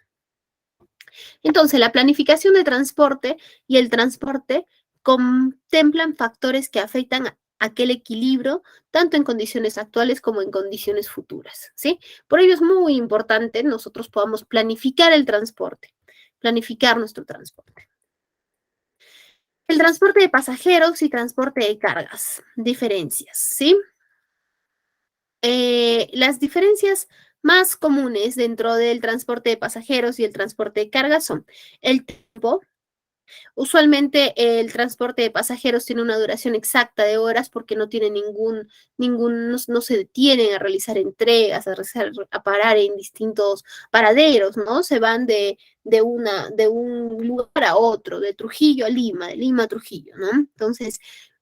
Entonces, la planificación de transporte y el transporte contemplan factores que afectan a aquel equilibrio, tanto en condiciones actuales como en condiciones futuras, ¿sí? Por ello es muy importante nosotros podamos planificar el transporte, planificar nuestro transporte. El transporte de pasajeros y transporte de cargas, diferencias, ¿sí? Las diferencias más comunes dentro del transporte de pasajeros y el transporte de carga son el tiempo. Usualmente el transporte de pasajeros tiene una duración exacta de horas porque no tiene no se detienen a realizar entregas, a parar en distintos paraderos, ¿no? Se van de un lugar a otro, de Trujillo a Lima, de Lima a Trujillo, ¿no? Entonces,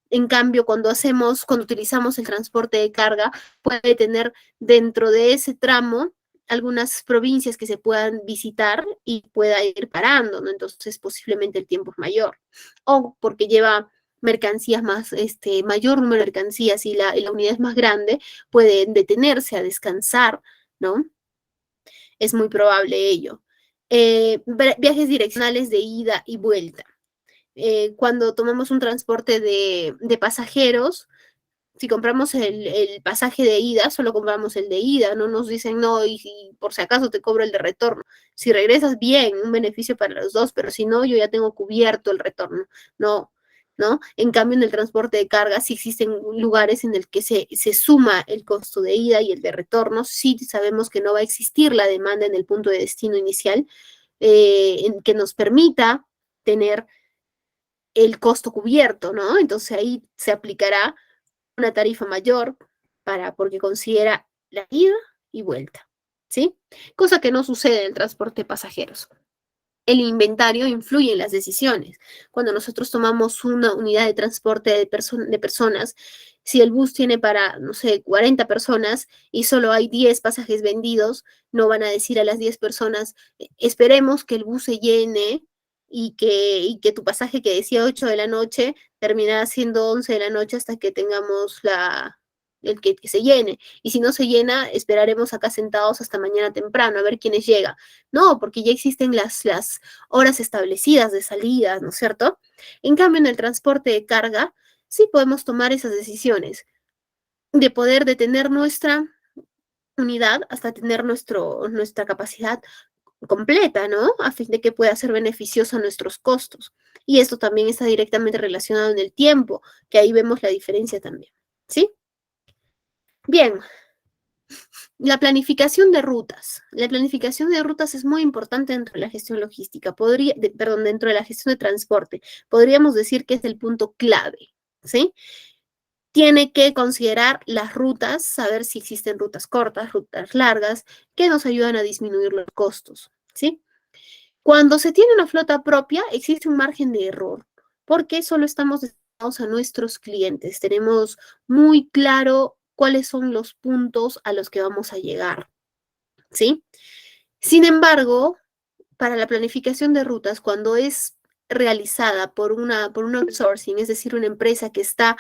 en cambio, cuando utilizamos el transporte de carga, puede tener dentro de ese tramo algunas provincias que se puedan visitar y pueda ir parando, ¿no? Entonces, posiblemente el tiempo es mayor. O porque lleva mercancías más, mayor número de mercancías y la unidad es más grande, pueden detenerse a descansar, ¿no? Es muy probable ello. Viajes direccionales de ida y vuelta. Cuando tomamos un transporte de pasajeros, si compramos el pasaje de ida, solo compramos el de ida, no nos dicen no, y por si acaso te cobro el de retorno. Si regresas, bien, un beneficio para los dos, pero si no, yo ya tengo cubierto el retorno. No, ¿no? En cambio, en el transporte de carga, sí existen lugares en el que se suma el costo de ida y el de retorno. Sí sabemos que no va a existir la demanda en el punto de destino inicial, en que nos permita tener el costo cubierto, ¿no? Entonces ahí se aplicará una tarifa mayor porque considera la ida y vuelta, ¿sí? Cosa que no sucede en el transporte de pasajeros. El inventario influye en las decisiones. Cuando nosotros tomamos una unidad de transporte de personas, si el bus tiene para, no sé, 40 personas y solo hay 10 pasajes vendidos, no van a decir a las 10 personas, esperemos que el bus se llene y que tu pasaje que decía 8 de la noche terminará siendo 11 de la noche hasta que tengamos el que se llene. Y si no se llena, esperaremos acá sentados hasta mañana temprano a ver quiénes llega. No, porque ya existen las horas establecidas de salida, ¿no es cierto? En cambio, en el transporte de carga, sí podemos tomar esas decisiones de poder detener nuestra unidad hasta tener nuestra capacidad completa, ¿no? A fin de que pueda ser beneficioso a nuestros costos. Y esto también está directamente relacionado en el tiempo, que ahí vemos la diferencia también, ¿sí? Bien, la planificación de rutas. La planificación de rutas es muy importante dentro de la gestión logística, dentro de la gestión de transporte. Podríamos decir que es el punto clave, ¿sí? tiene que considerar las rutas, saber si existen rutas cortas, rutas largas, que nos ayudan a disminuir los costos, ¿sí? Cuando se tiene una flota propia, existe un margen de error, porque solo estamos destinados a nuestros clientes. Tenemos muy claro cuáles son los puntos a los que vamos a llegar, ¿sí? Sin embargo, para la planificación de rutas, cuando es realizada por un outsourcing, es decir, una empresa que está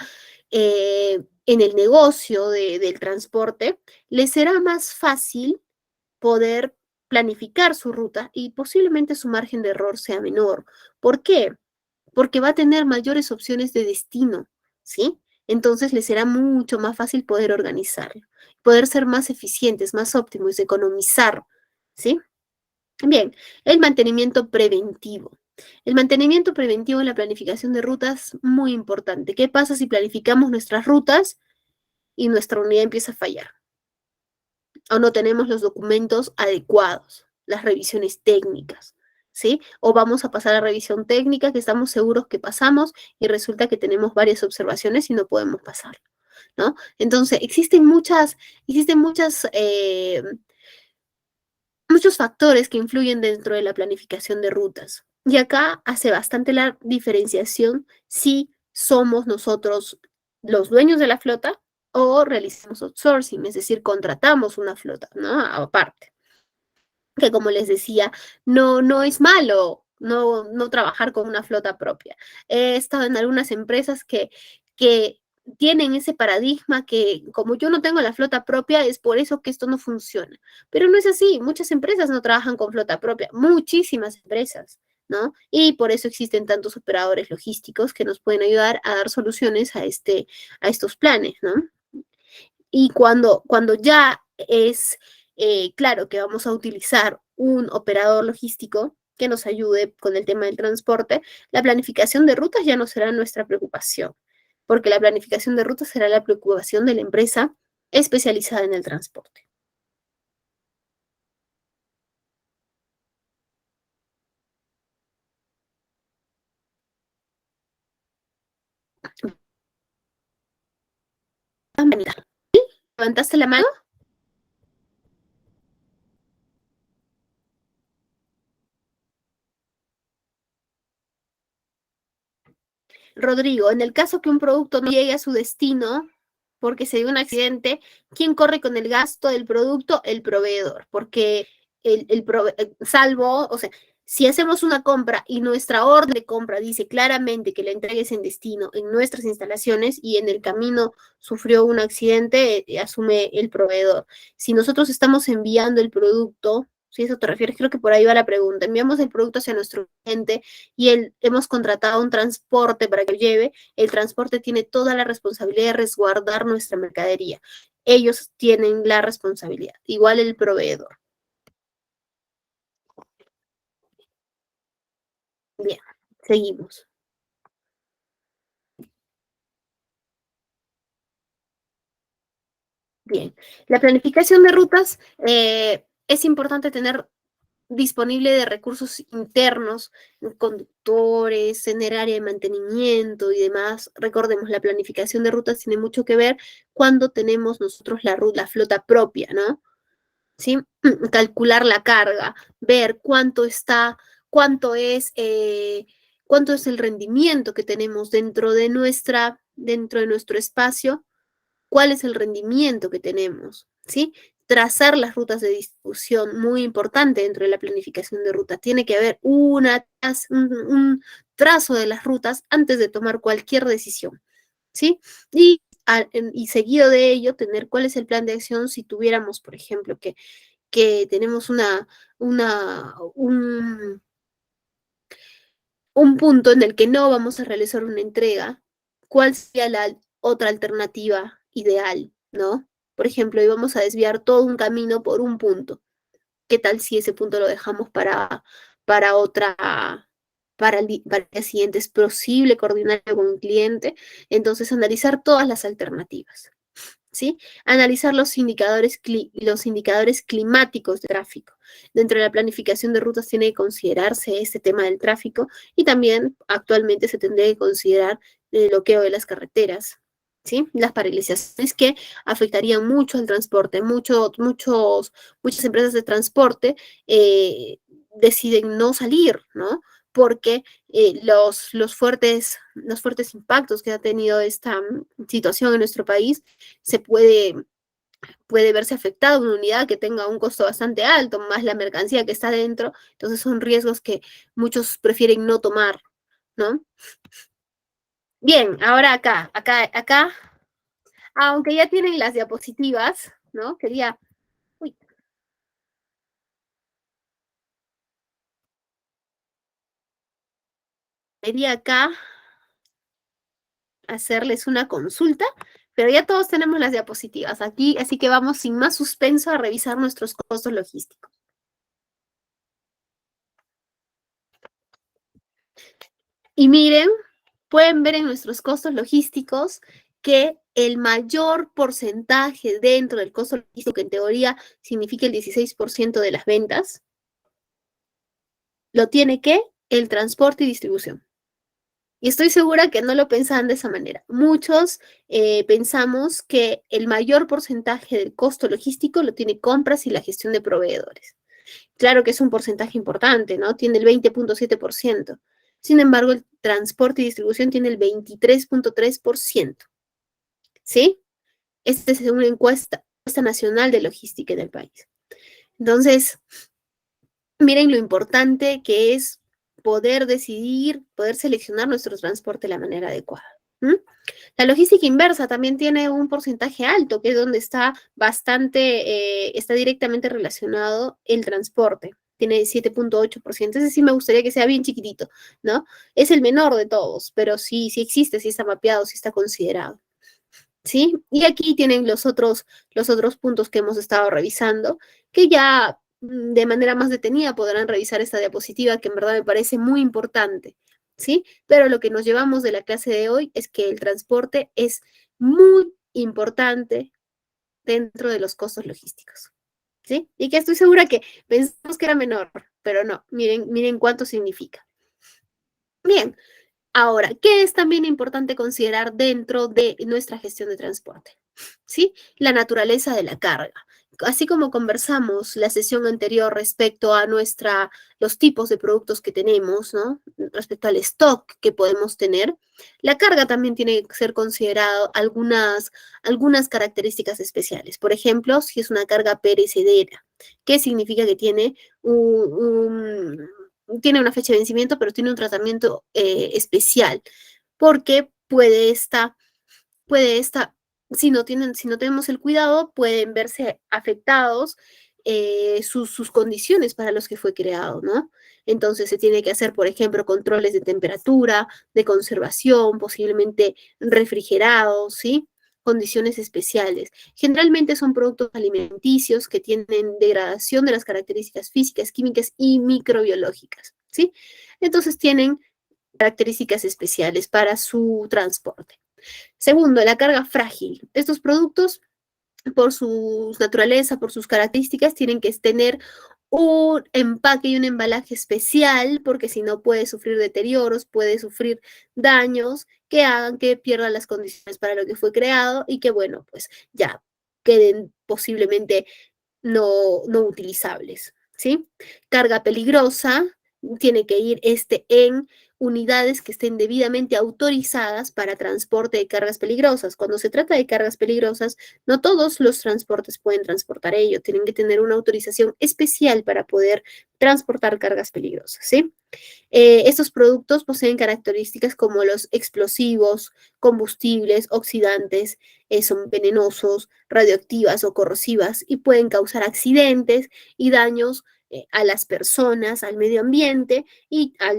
en el negocio del transporte, les será más fácil poder planificar su ruta y posiblemente su margen de error sea menor. ¿Por qué? Porque va a tener mayores opciones de destino, ¿sí? Entonces les será mucho más fácil poder organizarlo, poder ser más eficientes, más óptimos, economizar, ¿sí? Bien, el mantenimiento preventivo. El mantenimiento preventivo en la planificación de rutas, muy importante. ¿Qué pasa si planificamos nuestras rutas y nuestra unidad empieza a fallar? O no tenemos los documentos adecuados, las revisiones técnicas, ¿sí? O vamos a pasar a revisión técnica que estamos seguros que pasamos y resulta que tenemos varias observaciones y no podemos pasar, ¿no? Entonces, muchos factores que influyen dentro de la planificación de rutas. Y acá hace bastante la diferenciación si somos nosotros los dueños de la flota o realizamos outsourcing, es decir, contratamos una flota, ¿no? Aparte. Que como les decía, no es malo no trabajar con una flota propia. He estado en algunas empresas que tienen ese paradigma que como yo no tengo la flota propia, es por eso que esto no funciona. Pero no es así. Muchas empresas no trabajan con flota propia, muchísimas empresas, ¿no? Y por eso existen tantos operadores logísticos que nos pueden ayudar a dar soluciones a estos planes, ¿no? Y cuando ya es claro que vamos a utilizar un operador logístico que nos ayude con el tema del transporte, la planificación de rutas ya no será nuestra preocupación, porque la planificación de rutas será la preocupación de la empresa especializada en el transporte. ¿Levantaste la mano? Rodrigo, en el caso que un producto no llegue a su destino porque se dio un accidente, ¿quién corre con el gasto del producto? El proveedor, porque salvo, o sea, si hacemos una compra y nuestra orden de compra dice claramente que la entrega es en destino, en nuestras instalaciones y en el camino sufrió un accidente, asume el proveedor. Si nosotros estamos enviando el producto, si a eso te refieres, creo que por ahí va la pregunta, enviamos el producto hacia nuestro cliente y hemos contratado un transporte para que lo lleve, el transporte tiene toda la responsabilidad de resguardar nuestra mercadería. Ellos tienen la responsabilidad, igual el proveedor. Bien, seguimos. Bien, la planificación de rutas es importante tener disponible de recursos internos, conductores, en el área de mantenimiento y demás. Recordemos, la planificación de rutas tiene mucho que ver cuando tenemos nosotros la flota propia, ¿no? ¿Sí? Calcular la carga, ver cuánto es el rendimiento que tenemos dentro de nuestro espacio, cuál es el rendimiento que tenemos, ¿sí? Trazar las rutas de distribución, muy importante dentro de la planificación de ruta. Tiene que haber un trazo de las rutas antes de tomar cualquier decisión, ¿sí? Y seguido de ello, tener cuál es el plan de acción si tuviéramos, por ejemplo, que tenemos un punto en el que no vamos a realizar una entrega, ¿cuál sería la otra alternativa ideal, ¿no? Por ejemplo, íbamos a desviar todo un camino por un punto. ¿Qué tal si ese punto lo dejamos para otra, para el día siguiente? ¿Es posible coordinarlo con un cliente? Entonces, analizar todas las alternativas, ¿sí? Analizar los indicadores climáticos de tráfico. Dentro de la planificación de rutas tiene que considerarse este tema del tráfico y también actualmente se tendría que considerar el bloqueo de las carreteras, ¿sí? Las paralizaciones que afectarían mucho al transporte. Muchas empresas de transporte deciden no salir, ¿no? Porque los fuertes impactos que ha tenido esta situación en nuestro país se puede verse afectada una unidad que tenga un costo bastante alto, más la mercancía que está dentro. Entonces son riesgos que muchos prefieren no tomar, ¿no? Bien, ahora acá, aunque ya tienen las diapositivas, ¿no? Uy, quería acá hacerles una consulta, pero ya todos tenemos las diapositivas aquí, así que vamos sin más suspenso a revisar nuestros costos logísticos. Y miren, pueden ver en nuestros costos logísticos que el mayor porcentaje dentro del costo logístico, que en teoría significa el 16% de las ventas, lo tiene que el transporte y distribución. Y estoy segura que no lo pensaban de esa manera. Muchos pensamos que el mayor porcentaje del costo logístico lo tiene compras y la gestión de proveedores. Claro que es un porcentaje importante, ¿no? Tiene el 20.7%. Sin embargo, el transporte y distribución tiene el 23.3%. ¿Sí? Esta es una encuesta nacional de logística del país. Entonces, miren lo importante que es poder decidir, poder seleccionar nuestro transporte de la manera adecuada. La logística inversa también tiene un porcentaje alto, que es donde está directamente relacionado el transporte. Tiene 7.8%. Ese sí me gustaría que sea bien chiquitito, ¿no? Es el menor de todos, pero sí existe, sí está mapeado, sí está considerado. ¿Sí? Y aquí tienen los otros puntos que hemos estado revisando, que ya de manera más detenida podrán revisar esta diapositiva, que en verdad me parece muy importante, ¿sí? Pero lo que nos llevamos de la clase de hoy es que el transporte es muy importante dentro de los costos logísticos, ¿sí? Y que estoy segura que pensamos que era menor, pero no, miren cuánto significa. Bien, ahora, ¿qué es también importante considerar dentro de nuestra gestión de transporte? ¿Sí? La naturaleza de la carga. Así como conversamos la sesión anterior respecto a los tipos de productos que tenemos, ¿no? Respecto al stock que podemos tener, la carga también tiene que ser considerado algunas características especiales. Por ejemplo, si es una carga perecedera, ¿qué significa que tiene una fecha de vencimiento, pero tiene un tratamiento especial? Porque puede esta, si no tenemos el cuidado, pueden verse afectados sus condiciones para los que fue creado, ¿no? Entonces se tiene que hacer, por ejemplo, controles de temperatura, de conservación, posiblemente refrigerados, ¿sí? Condiciones especiales. Generalmente son productos alimenticios que tienen degradación de las características físicas, químicas y microbiológicas, ¿sí? Entonces tienen características especiales para su transporte. Segundo, la carga frágil. Estos productos, por su naturaleza, por sus características, tienen que tener un empaque y un embalaje especial, porque si no puede sufrir deterioros, puede sufrir daños que hagan que pierda las condiciones para lo que fue creado y que, bueno, pues ya queden posiblemente no utilizables, ¿sí? Carga peligrosa, tiene que ir en unidades que estén debidamente autorizadas para transporte de cargas peligrosas. Cuando se trata de cargas peligrosas, no todos los transportes pueden transportar ello, tienen que tener una autorización especial para poder transportar cargas peligrosas, ¿sí? Estos productos poseen características como los explosivos, combustibles, oxidantes, son venenosos, radioactivas o corrosivas y pueden causar accidentes y daños a las personas, al medio ambiente y a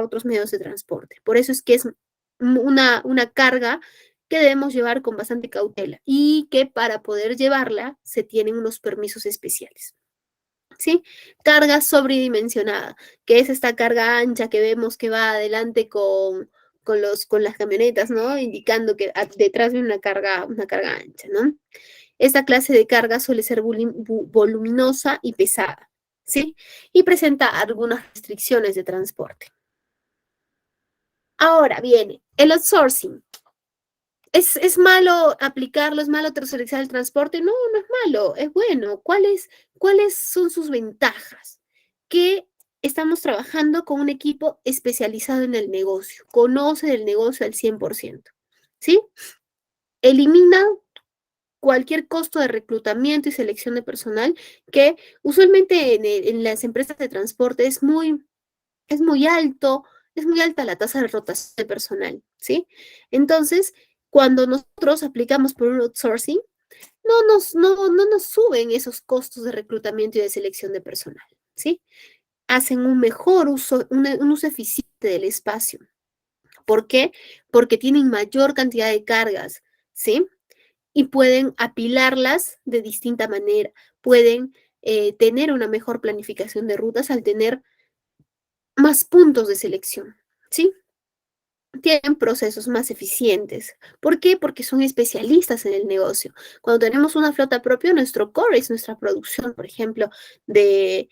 otros medios de transporte. Por eso es que es una carga que debemos llevar con bastante cautela y que para poder llevarla se tienen unos permisos especiales. ¿Sí? Carga sobredimensionada, que es esta carga ancha que vemos que va adelante con las camionetas, ¿no? Indicando que detrás de una carga ancha, ¿no? Esta clase de carga suele ser voluminosa y pesada, ¿sí? Y presenta algunas restricciones de transporte. Ahora viene el outsourcing. ¿Es malo aplicarlo? ¿Es malo tercerizar el transporte? No, no es malo, es bueno. ¿Cuáles son sus ventajas? Que estamos trabajando con un equipo especializado en el negocio, conoce el negocio al 100%, ¿sí? Elimina cualquier costo de reclutamiento y selección de personal que usualmente en las empresas de transporte es muy alto, es muy alta la tasa de rotación de personal, ¿sí? Entonces, cuando nosotros aplicamos por un outsourcing, no nos suben esos costos de reclutamiento y de selección de personal, ¿sí? Hacen un mejor uso, un uso eficiente del espacio. ¿Por qué? Porque tienen mayor cantidad de cargas, ¿sí? Y pueden apilarlas de distinta manera, pueden tener una mejor planificación de rutas al tener más puntos de selección, ¿sí? Tienen procesos más eficientes. ¿Por qué? Porque son especialistas en el negocio. Cuando tenemos una flota propia, nuestro core es nuestra producción, por ejemplo, de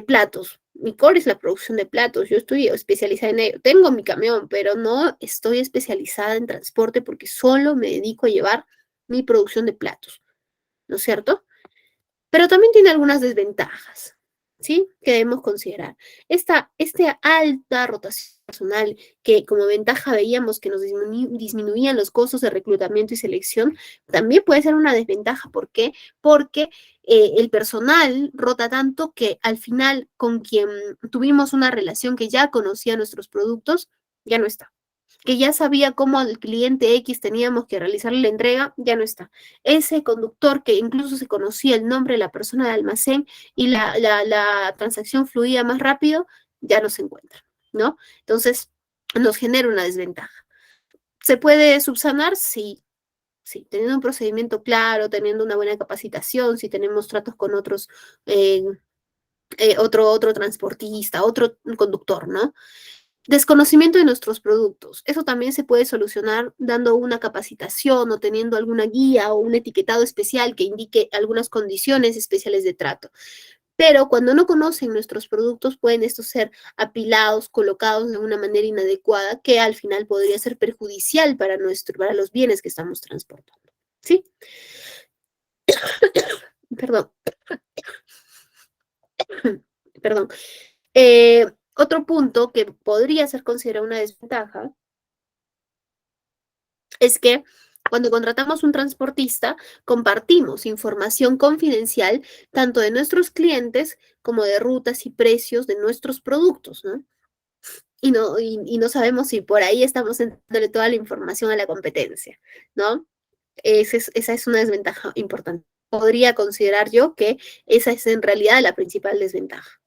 platos. Mi core es la producción de platos. Yo estoy especializada en ello. Tengo mi camión, pero no estoy especializada en transporte porque solo me dedico a llevar mi producción de platos, ¿no es cierto? Pero también tiene algunas desventajas, ¿sí? Que debemos considerar. Esta alta rotación personal, que como ventaja veíamos que nos disminuían los costos de reclutamiento y selección, también puede ser una desventaja. ¿Por qué? Porque el personal rota tanto que al final con quien tuvimos una relación que ya conocía nuestros productos, ya no está, que ya sabía cómo al cliente X teníamos que realizarle la entrega, ya no está. Ese conductor que incluso se conocía el nombre de la persona de almacén y la transacción fluía más rápido, ya no se encuentra, ¿no? Entonces, nos genera una desventaja. ¿Se puede subsanar? Sí. Sí, teniendo un procedimiento claro, teniendo una buena capacitación, si tenemos tratos con otros, otro transportista, otro conductor, ¿no? Desconocimiento de nuestros productos. Eso también se puede solucionar dando una capacitación o teniendo alguna guía o un etiquetado especial que indique algunas condiciones especiales de trato. Pero cuando no conocen nuestros productos, pueden estos ser apilados, colocados de una manera inadecuada, que al final podría ser perjudicial para los bienes que estamos transportando. ¿Sí? Perdón. Perdón. Otro punto que podría ser considerado una desventaja es que cuando contratamos un transportista, compartimos información confidencial tanto de nuestros clientes como de rutas y precios de nuestros productos, ¿no? Y no sabemos si por ahí estamos dándole toda la información a la competencia, ¿no? Esa es una desventaja importante. Podría considerar yo que esa es en realidad la principal desventaja.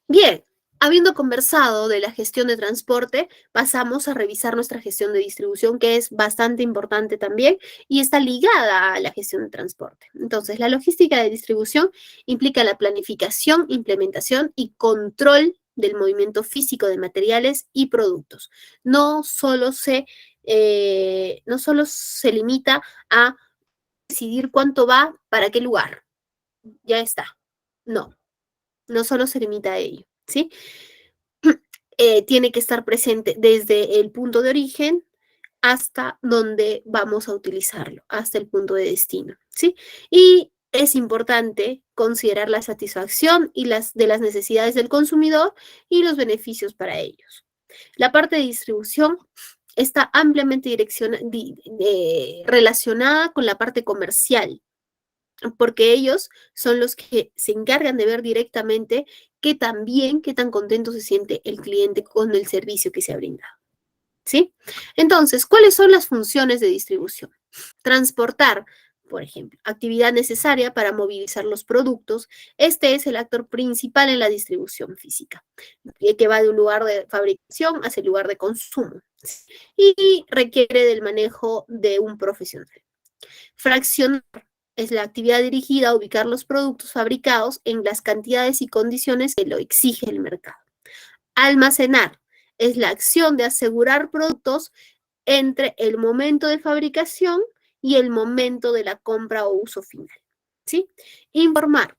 Bien, habiendo conversado de la gestión de transporte, pasamos a revisar nuestra gestión de distribución, que es bastante importante también y está ligada a la gestión de transporte. Entonces, la logística de distribución implica la planificación, implementación y control del movimiento físico de materiales y productos. No solo se limita a decidir cuánto va para qué lugar. Ya está. No, no solo se limita a ello, ¿sí? Tiene que estar presente desde el punto de origen hasta donde vamos a utilizarlo, hasta el punto de destino, ¿sí? Y es importante considerar la satisfacción de las necesidades del consumidor y los beneficios para ellos. La parte de distribución está ampliamente relacionada con la parte comercial, porque ellos son los que se encargan de ver directamente qué tan contento se siente el cliente con el servicio que se ha brindado, ¿sí? Entonces, ¿cuáles son las funciones de distribución? Transportar, por ejemplo, actividad necesaria para movilizar los productos. Este es el actor principal en la distribución física, que va de un lugar de fabricación hacia el lugar de consumo, ¿sí? Y requiere del manejo de un profesional. Fraccionar es la actividad dirigida a ubicar los productos fabricados en las cantidades y condiciones que lo exige el mercado. Almacenar es la acción de asegurar productos entre el momento de fabricación y el momento de la compra o uso final, ¿sí? Informar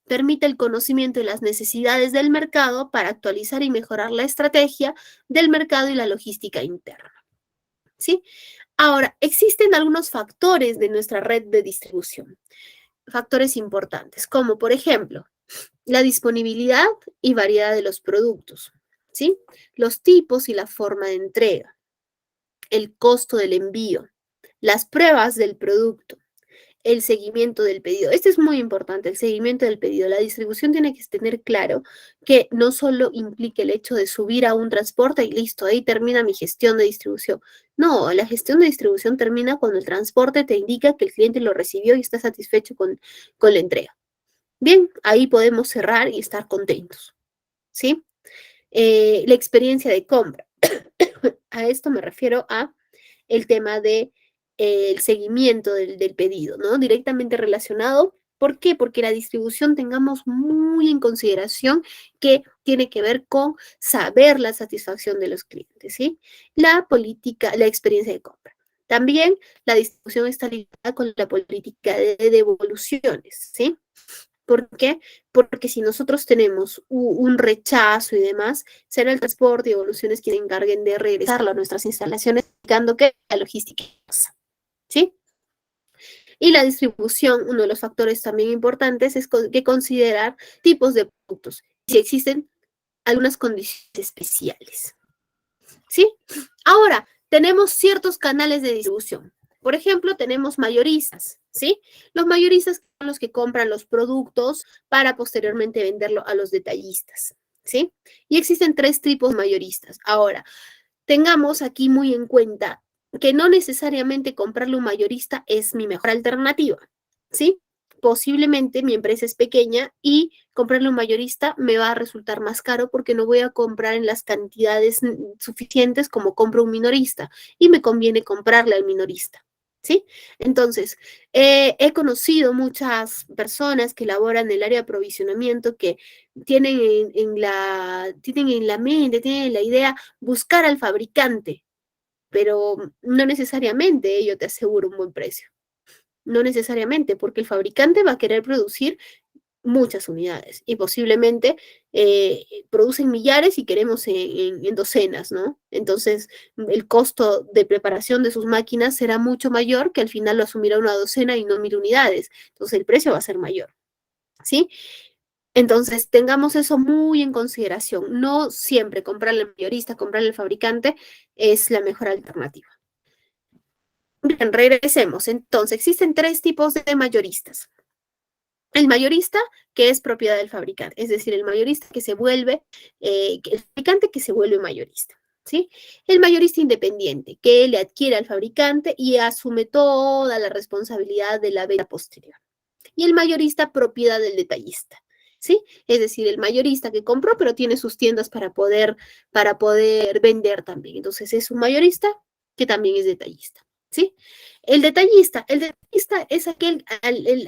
permite el conocimiento de las necesidades del mercado para actualizar y mejorar la estrategia del mercado y la logística interna. ¿sí? Ahora, existen algunos factores de nuestra red de distribución, factores importantes, como por ejemplo, la disponibilidad y variedad de los productos, ¿sí? Los tipos y la forma de entrega, el costo del envío, las pruebas del producto, el seguimiento del pedido. Este es muy importante, el seguimiento del pedido. La distribución tiene que tener claro que no solo implica el hecho de subir a un transporte y listo, ahí termina mi gestión de distribución. No, la gestión de distribución termina cuando el transporte te indica que el cliente lo recibió y está satisfecho con la entrega. Bien, ahí podemos cerrar y estar contentos, ¿sí? La experiencia de compra. A esto me refiero a el tema de el seguimiento del pedido, ¿no? Directamente relacionado. ¿Por qué? Porque la distribución tengamos muy en consideración que tiene que ver con saber la satisfacción de los clientes, ¿sí? La política, la experiencia de compra. También la distribución está ligada con la política de devoluciones, ¿sí? ¿Por qué? Porque si nosotros tenemos un rechazo y demás, será el transporte y evoluciones quienes encarguen de regresarlo a nuestras instalaciones, indicando que la logística pasa, ¿sí? Y la distribución, uno de los factores también importantes es que considerar tipos de productos, si existen algunas condiciones especiales, ¿sí? Ahora, tenemos ciertos canales de distribución. Por ejemplo, tenemos mayoristas, ¿sí? Los mayoristas son los que compran los productos para posteriormente venderlo a los detallistas, ¿sí? Y existen tres tipos de mayoristas. Ahora, tengamos aquí muy en cuenta que no necesariamente comprarle un mayorista es mi mejor alternativa, ¿sí? Posiblemente mi empresa es pequeña y comprarle un mayorista me va a resultar más caro porque no voy a comprar en las cantidades suficientes como compro un minorista y me conviene comprarle al minorista, ¿sí? Entonces, he conocido muchas personas que laboran en el área de aprovisionamiento que tienen en la mente, tienen en la idea buscar al fabricante, pero no necesariamente ello te asegura un buen precio. No necesariamente, porque el fabricante va a querer producir muchas unidades y posiblemente producen millares y queremos en docenas, ¿no? Entonces, el costo de preparación de sus máquinas será mucho mayor que al final lo asumirá una docena y no 1000 unidades. Entonces, el precio va a ser mayor, ¿sí? Entonces, tengamos eso muy en consideración. No siempre comprarle al mayorista, comprarle al fabricante es la mejor alternativa. Bien, regresemos. Entonces, existen tres tipos de mayoristas. El mayorista, que es propiedad del fabricante, es decir, el mayorista que se vuelve, el fabricante que se vuelve mayorista, ¿sí? El mayorista independiente, que le adquiere al fabricante y asume toda la responsabilidad de la venta posterior. Y el mayorista, propiedad del detallista, ¿sí? Es decir, el mayorista que compró, pero tiene sus tiendas para poder vender también. Entonces, es un mayorista que también es detallista, ¿sí? El detallista es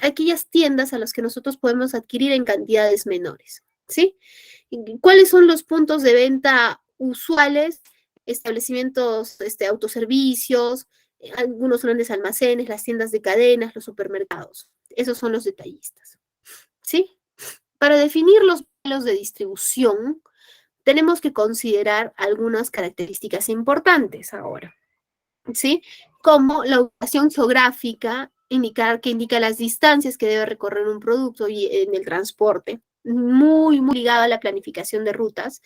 aquellas tiendas a las que nosotros podemos adquirir en cantidades menores, ¿sí? ¿Cuáles son los puntos de venta usuales? Establecimientos, autoservicios, algunos grandes almacenes, las tiendas de cadenas, los supermercados. Esos son los detallistas, ¿sí? Para definir los modelos de distribución, tenemos que considerar algunas características importantes ahora, ¿sí? Como la ubicación geográfica, que indica las distancias que debe recorrer un producto y en el transporte, muy, muy ligado a la planificación de rutas.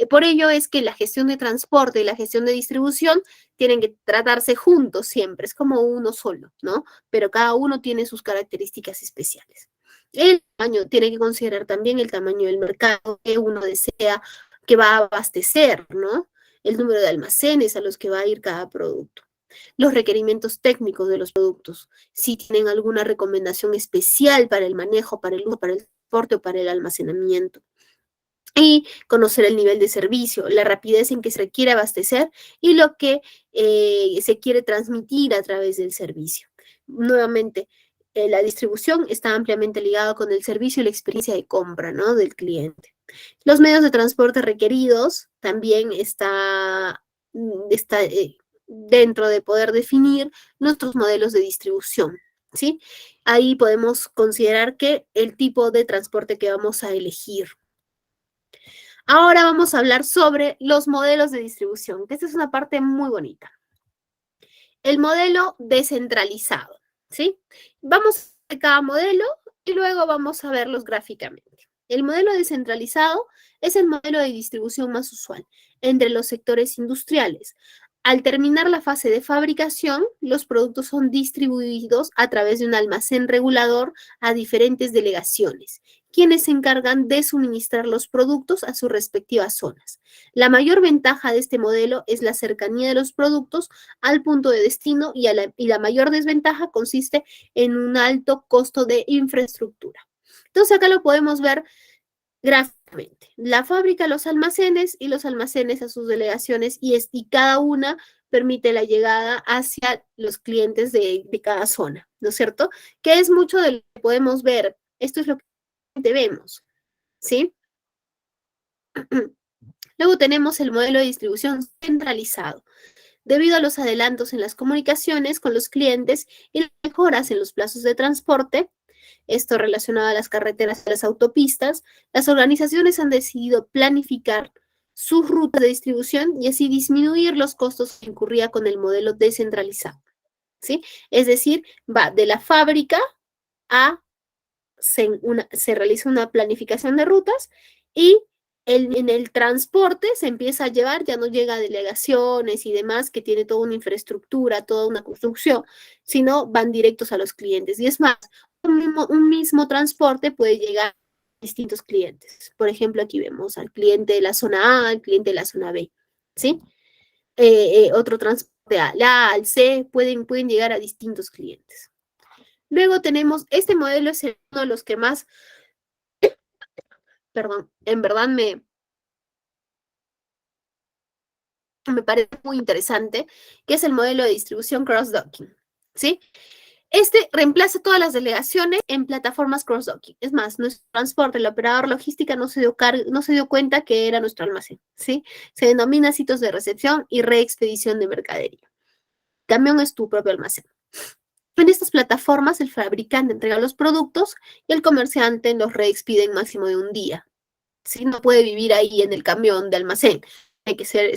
Por ello es que la gestión de transporte y la gestión de distribución tienen que tratarse juntos siempre, es como uno solo, ¿no? Pero cada uno tiene sus características especiales. El tamaño, tiene que considerar también el tamaño del mercado que uno desea que va a abastecer, ¿no? El número de almacenes a los que va a ir cada producto, los requerimientos técnicos de los productos, si tienen alguna recomendación especial para el manejo, para el uso, para el transporte o para el almacenamiento. Y conocer el nivel de servicio, la rapidez en que se requiere abastecer y lo que se quiere transmitir a través del servicio. Nuevamente, la distribución está ampliamente ligada con el servicio y la experiencia de compra, ¿no?, del cliente. Los medios de transporte requeridos también está dentro de poder definir nuestros modelos de distribución, ¿sí? Ahí podemos considerar que el tipo de transporte que vamos a elegir. Ahora vamos a hablar sobre los modelos de distribución, que esta es una parte muy bonita. el modelo descentralizado, ¿sí? Vamos a cada modelo y luego vamos a verlos gráficamente. El modelo descentralizado es el modelo de distribución más usual entre los sectores industriales. Al terminar la fase de fabricación, los productos son distribuidos a través de un almacén regulador a diferentes delegaciones, quienes se encargan de suministrar los productos a sus respectivas zonas. La mayor ventaja de este modelo es la cercanía de los productos al punto de destino y la mayor desventaja consiste en un alto costo de infraestructura. Entonces acá lo podemos ver gráficamente. La fábrica a los almacenes y los almacenes a sus delegaciones y cada una permite la llegada hacia los clientes de cada zona, ¿no es cierto? Que es mucho de lo que podemos ver. Esto es lo que vemos, ¿sí? Luego tenemos el modelo de distribución centralizado. Debido a los adelantos en las comunicaciones con los clientes y las mejoras en los plazos de transporte, esto relacionado a las carreteras y las autopistas, las organizaciones han decidido planificar sus rutas de distribución y así disminuir los costos que incurría con el modelo descentralizado, ¿sí? Es decir, va de la fábrica a se realiza una planificación de rutas y en el transporte se empieza a llevar, ya no llega a delegaciones y demás, que tiene toda una infraestructura, toda una construcción, sino van directos a los clientes. Y es más, un mismo transporte puede llegar a distintos clientes. Por ejemplo, aquí vemos al cliente de la zona A, al cliente de la zona B, ¿sí? Otro transporte al A, al C, pueden llegar a distintos clientes. Luego tenemos, este modelo es uno de los que más, perdón, en verdad me parece muy interesante, que es el modelo de distribución cross-docking, ¿sí? Este reemplaza todas las delegaciones en plataformas cross-docking. Es más, nuestro transporte, el operador logística no se dio cuenta que era nuestro almacén, ¿sí? Se denomina sitios de recepción y reexpedición de mercadería. Camión es tu propio almacén. En estas plataformas, el fabricante entrega los productos y el comerciante los reexpide en máximo de un día. ¿Sí? No puede vivir ahí en el camión de almacén. Hay que ser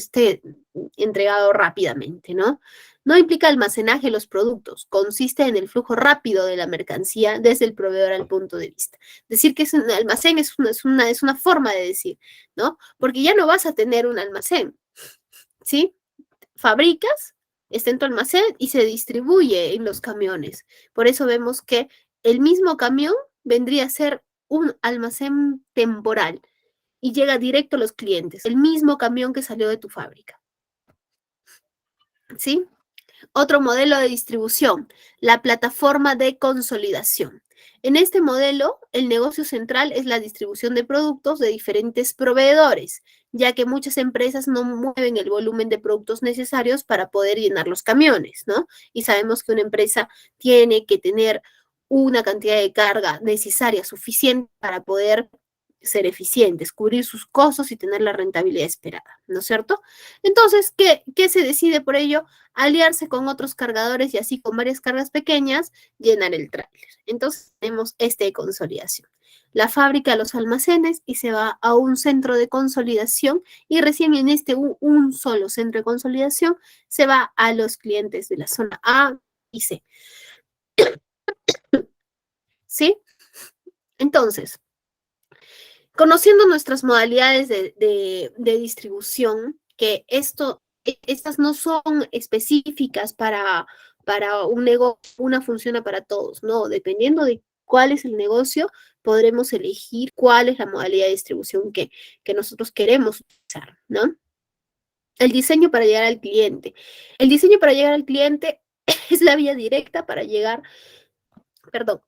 entregado rápidamente, ¿no? No implica almacenaje de los productos, consiste en el flujo rápido de la mercancía desde el proveedor al punto de vista. Decir que es un almacén es una forma de decir, ¿no? Porque ya no vas a tener un almacén, ¿sí? Fabricas, está en tu almacén y se distribuye en los camiones. Por eso vemos que el mismo camión vendría a ser un almacén temporal y llega directo a los clientes, el mismo camión que salió de tu fábrica. ¿Sí? Otro modelo de distribución, la plataforma de consolidación. En este modelo, el negocio central es la distribución de productos de diferentes proveedores, ya que muchas empresas no mueven el volumen de productos necesarios para poder llenar los camiones, ¿no? Y sabemos que una empresa tiene que tener una cantidad de carga necesaria, suficiente para poder ser eficientes, cubrir sus costos y tener la rentabilidad esperada, ¿no es cierto? Entonces, ¿qué se decide por ello? Aliarse con otros cargadores y así con varias cargas pequeñas, llenar el tráiler. Entonces, tenemos de consolidación. La fábrica a los almacenes y se va a un centro de consolidación y recién en un solo centro de consolidación se va a los clientes de la zona A y C. ¿Sí? Entonces, conociendo nuestras modalidades de distribución, que estas no son específicas para un negocio, una funciona para todos, no, dependiendo de cuál es el negocio, podremos elegir cuál es la modalidad de distribución que nosotros queremos usar, ¿no? El diseño para llegar al cliente. El diseño para llegar al cliente es la vía directa para llegar, perdón,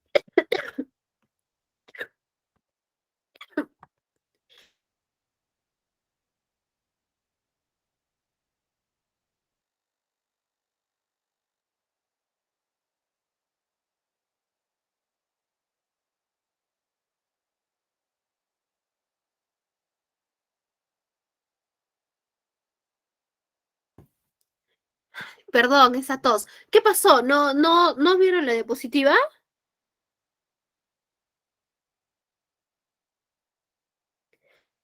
perdón, esa tos. ¿Qué pasó? ¿No vieron la diapositiva?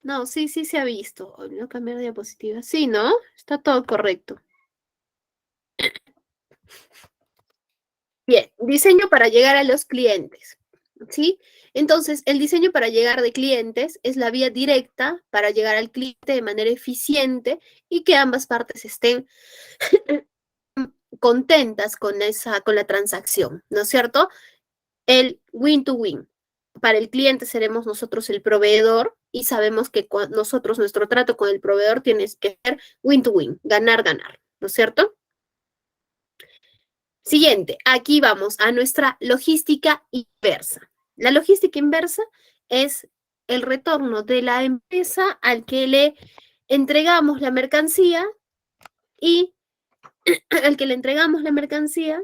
No, sí, sí se ha visto. Olvidó cambiar de diapositiva. Sí, ¿no? Está todo correcto. Bien, diseño para llegar a los clientes, ¿sí? Entonces, el diseño para llegar de clientes es la vía directa para llegar al cliente de manera eficiente y que ambas partes estén contentas con la transacción, ¿no es cierto? El win to win. Para el cliente seremos nosotros el proveedor y sabemos que nosotros, nuestro trato con el proveedor tiene que ser win to win, ganar, ganar, ¿no es cierto? Siguiente, aquí vamos a nuestra logística inversa. La logística inversa es el retorno de la empresa al que le entregamos la mercancía y al que le entregamos la mercancía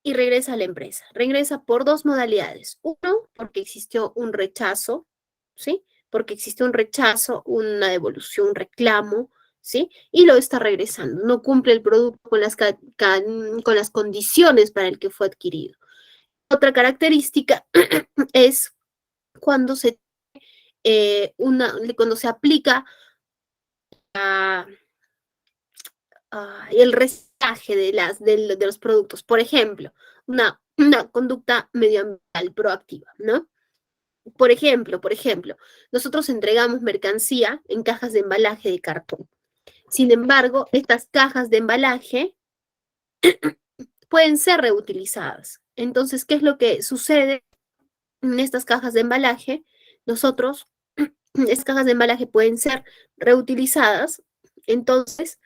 y regresa a la empresa. Regresa por dos modalidades. Uno, porque existió un rechazo, ¿sí? Porque existió un rechazo, una devolución, un reclamo, ¿sí? Y lo está regresando. No cumple el producto con con las condiciones para el que fue adquirido. Otra característica es cuando cuando se aplica el reciclaje de los productos. Por ejemplo, una conducta medioambiental proactiva, ¿no? Por ejemplo, nosotros entregamos mercancía en cajas de embalaje de cartón. Sin embargo, estas cajas de embalaje pueden ser reutilizadas. Entonces, ¿qué es lo que sucede en estas cajas de embalaje? Estas cajas de embalaje pueden ser reutilizadas. Entonces,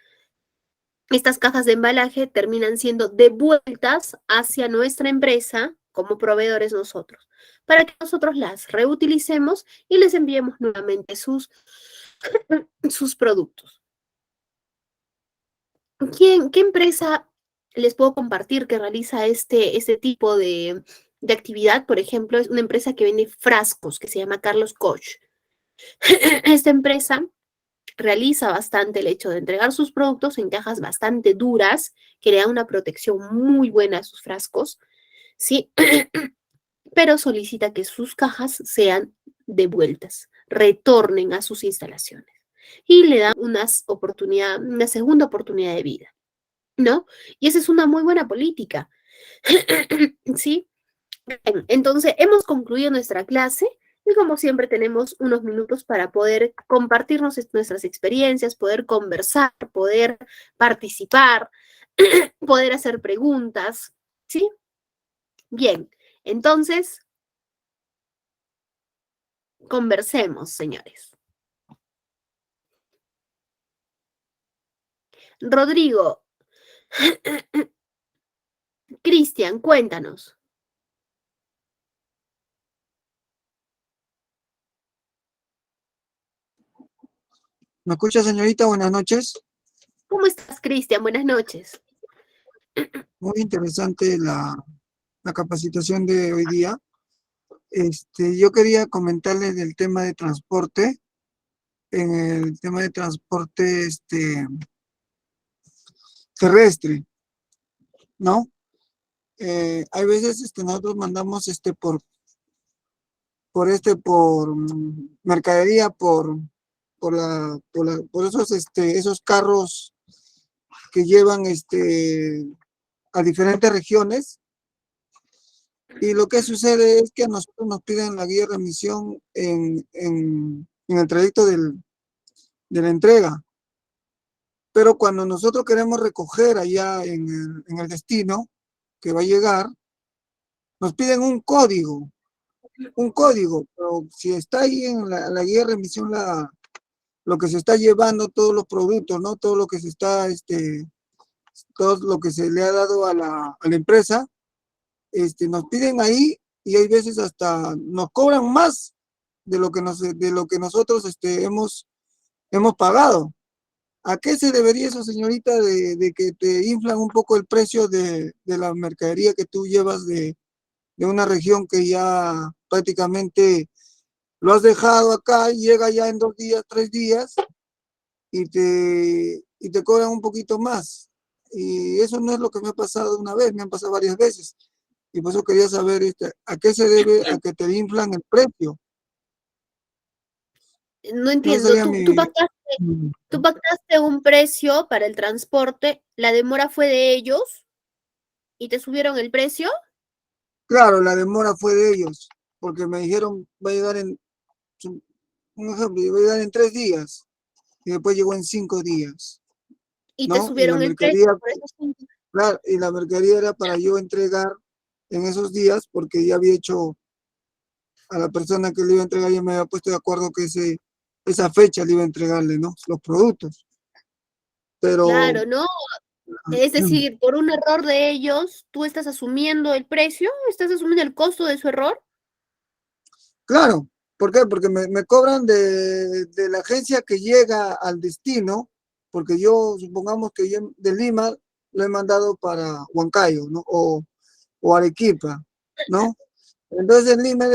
estas cajas de embalaje terminan siendo devueltas hacia nuestra empresa como proveedores nosotros, para que nosotros las reutilicemos y les enviemos nuevamente sus productos. ¿Qué empresa les puedo compartir que realiza este tipo de actividad? Por ejemplo, es una empresa que vende frascos que se llama Carlos Koch. Esta empresa realiza bastante el hecho de entregar sus productos en cajas bastante duras, que le dan una protección muy buena a sus frascos, ¿sí? Pero solicita que sus cajas sean devueltas, retornen a sus instalaciones y le dan una segunda oportunidad de vida, ¿no? Y esa es una muy buena política, ¿sí? Entonces, hemos concluido nuestra clase y como siempre tenemos unos minutos para poder compartirnos nuestras experiencias, poder conversar, poder participar, poder hacer preguntas, ¿sí? Bien, entonces, conversemos, señores. Rodrigo, Cristian, cuéntanos. ¿Me escucha, señorita? Buenas noches. ¿Cómo estás, Cristian? Buenas noches. Muy interesante la capacitación de hoy día. Yo quería comentarles del tema de transporte. En el tema de transporte terrestre, ¿no? Hay veces nosotros mandamos por mercadería, por esos carros que llevan a diferentes regiones. Y lo que sucede es que a nosotros nos piden la guía de remisión en el trayecto de la entrega. Pero cuando nosotros queremos recoger allá en el destino que va a llegar, nos piden un código. Pero si está ahí en la guía de remisión lo que se está llevando, todos los productos, ¿no? Todo lo que todo lo que se le ha dado a la empresa, nos piden ahí y hay veces hasta nos cobran más de lo que nosotros hemos pagado. ¿A qué se debería eso, señorita, de que te inflan un poco el precio de la mercadería que tú llevas de una región que ya prácticamente lo has dejado acá y llega ya en 2 días, 3 días y te cobran un poquito más? Y eso no es lo que me ha pasado una vez, me han pasado varias veces. Y por eso quería saber a qué se debe a que te inflan el precio. No Ese entiendo, sería tú pactaste un precio para el transporte, la demora fue de ellos. ¿Y te subieron el precio? Claro, la demora fue de ellos, porque me dijeron va a llegar un ejemplo, va a llegar en 3 días, y después llegó en 5 días, Y te ¿no? Y la subieron el precio mercadería, por esos 5. claro, y la mercadería era para yo entregar en esos días, porque ya había hecho a la persona que le iba a entregar, ya me había puesto de acuerdo que esa fecha le iba a entregarle, ¿no? Los productos. Pero, Claro, ¿no? Es decir, por un error de ellos, tú estás asumiendo el precio, estás asumiendo el costo de su error. claro, ¿por qué? Porque me cobran de la agencia que llega al destino, porque yo, supongamos que yo de Lima lo he mandado para Huancayo, ¿no? O Arequipa, ¿no? Entonces en Lima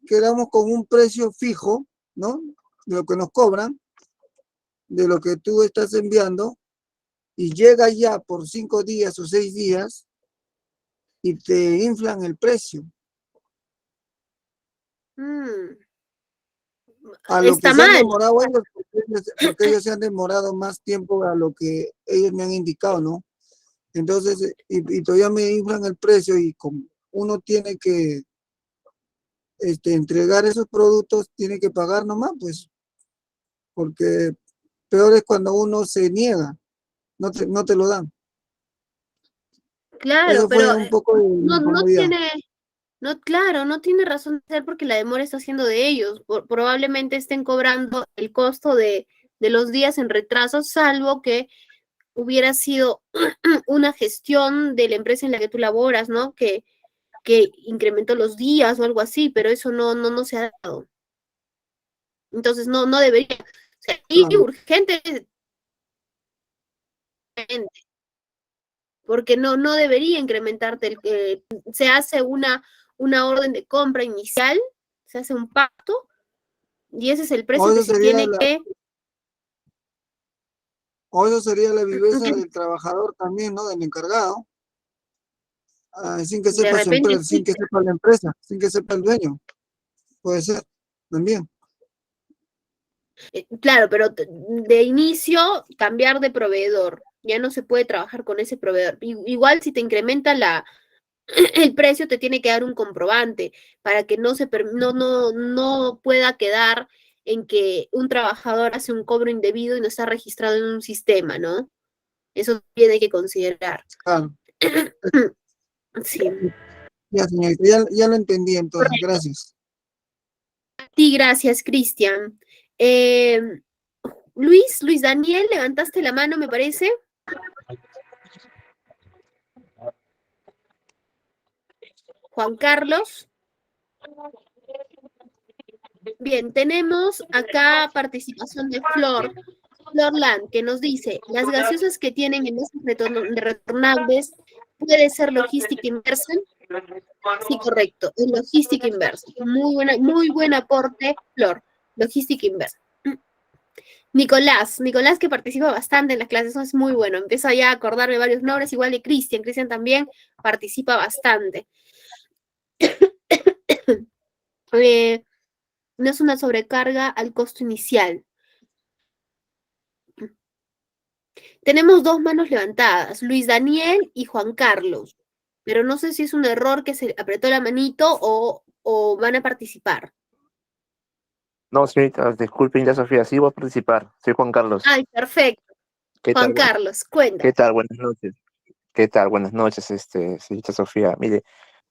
quedamos con un precio fijo, ¿no? De lo que nos cobran, de lo que tú estás enviando, y llega ya por 5 días o 6 días y te inflan el precio. Mm, A lo que está se han mal. demorado ellos, porque ellos se han demorado más tiempo a lo que ellos me han indicado, ¿no? Entonces, y todavía me inflan el precio y como uno tiene que entregar esos productos, tiene que pagar nomás, pues, porque peor es cuando uno se niega, no te lo dan. Claro, Eso fue pero un poco de no incomodidad. tiene, no, claro, no tiene razón de ser porque la demora está siendo de ellos. Probablemente estén cobrando el costo de los días en retraso, salvo que hubiera sido una gestión de la empresa en la que tú laboras, ¿no? Que incrementó los días o algo así, pero eso no se ha dado. Entonces no debería. O sea, y Claro. urgente, porque no debería incrementarte. Se hace una orden de compra inicial, se hace un pacto, y ese es el O precio que eso se sería tiene la, que, o eso sería la viveza del trabajador también, ¿no? Del encargado, sin que de sepa su repente, empresa, sin sí. que sepa la empresa, sin que sepa el dueño. Puede ser también. Claro, pero de inicio cambiar de proveedor. Ya no se puede trabajar con ese proveedor. Igual si te incrementa el precio, te tiene que dar un comprobante para que no pueda quedar en que un trabajador hace un cobro indebido y no está registrado en un sistema, ¿no? Eso tiene que considerar. Claro. Sí. Ya, señorita, ya lo entendí entonces. Correcto. Gracias. Sí, gracias, Cristian. Eh, Luis Daniel, levantaste la mano, me parece. Juan Carlos. Bien, tenemos acá participación de Flor Land, que nos dice, las gaseosas que tienen envases retornables puede ser logística inversa. Sí, correcto, es logística inversa. Muy buen aporte, Flor, logística inversa. Nicolás que participa bastante en las clases, eso es muy bueno. Empiezo ya a acordarme varios nombres, igual de Cristian también participa bastante. No es una sobrecarga al costo inicial. Tenemos dos manos levantadas, Luis Daniel y Juan Carlos, pero no sé si es un error que se apretó la manito o van a participar. No, señorita, disculpen ya, Sofía, sí voy a participar. Soy Juan Carlos. Ay, perfecto. ¿Qué tal? Juan Carlos, cuenta. ¿Qué tal? Buenas noches. ¿Qué tal? Buenas noches, señorita Sofía. Mire,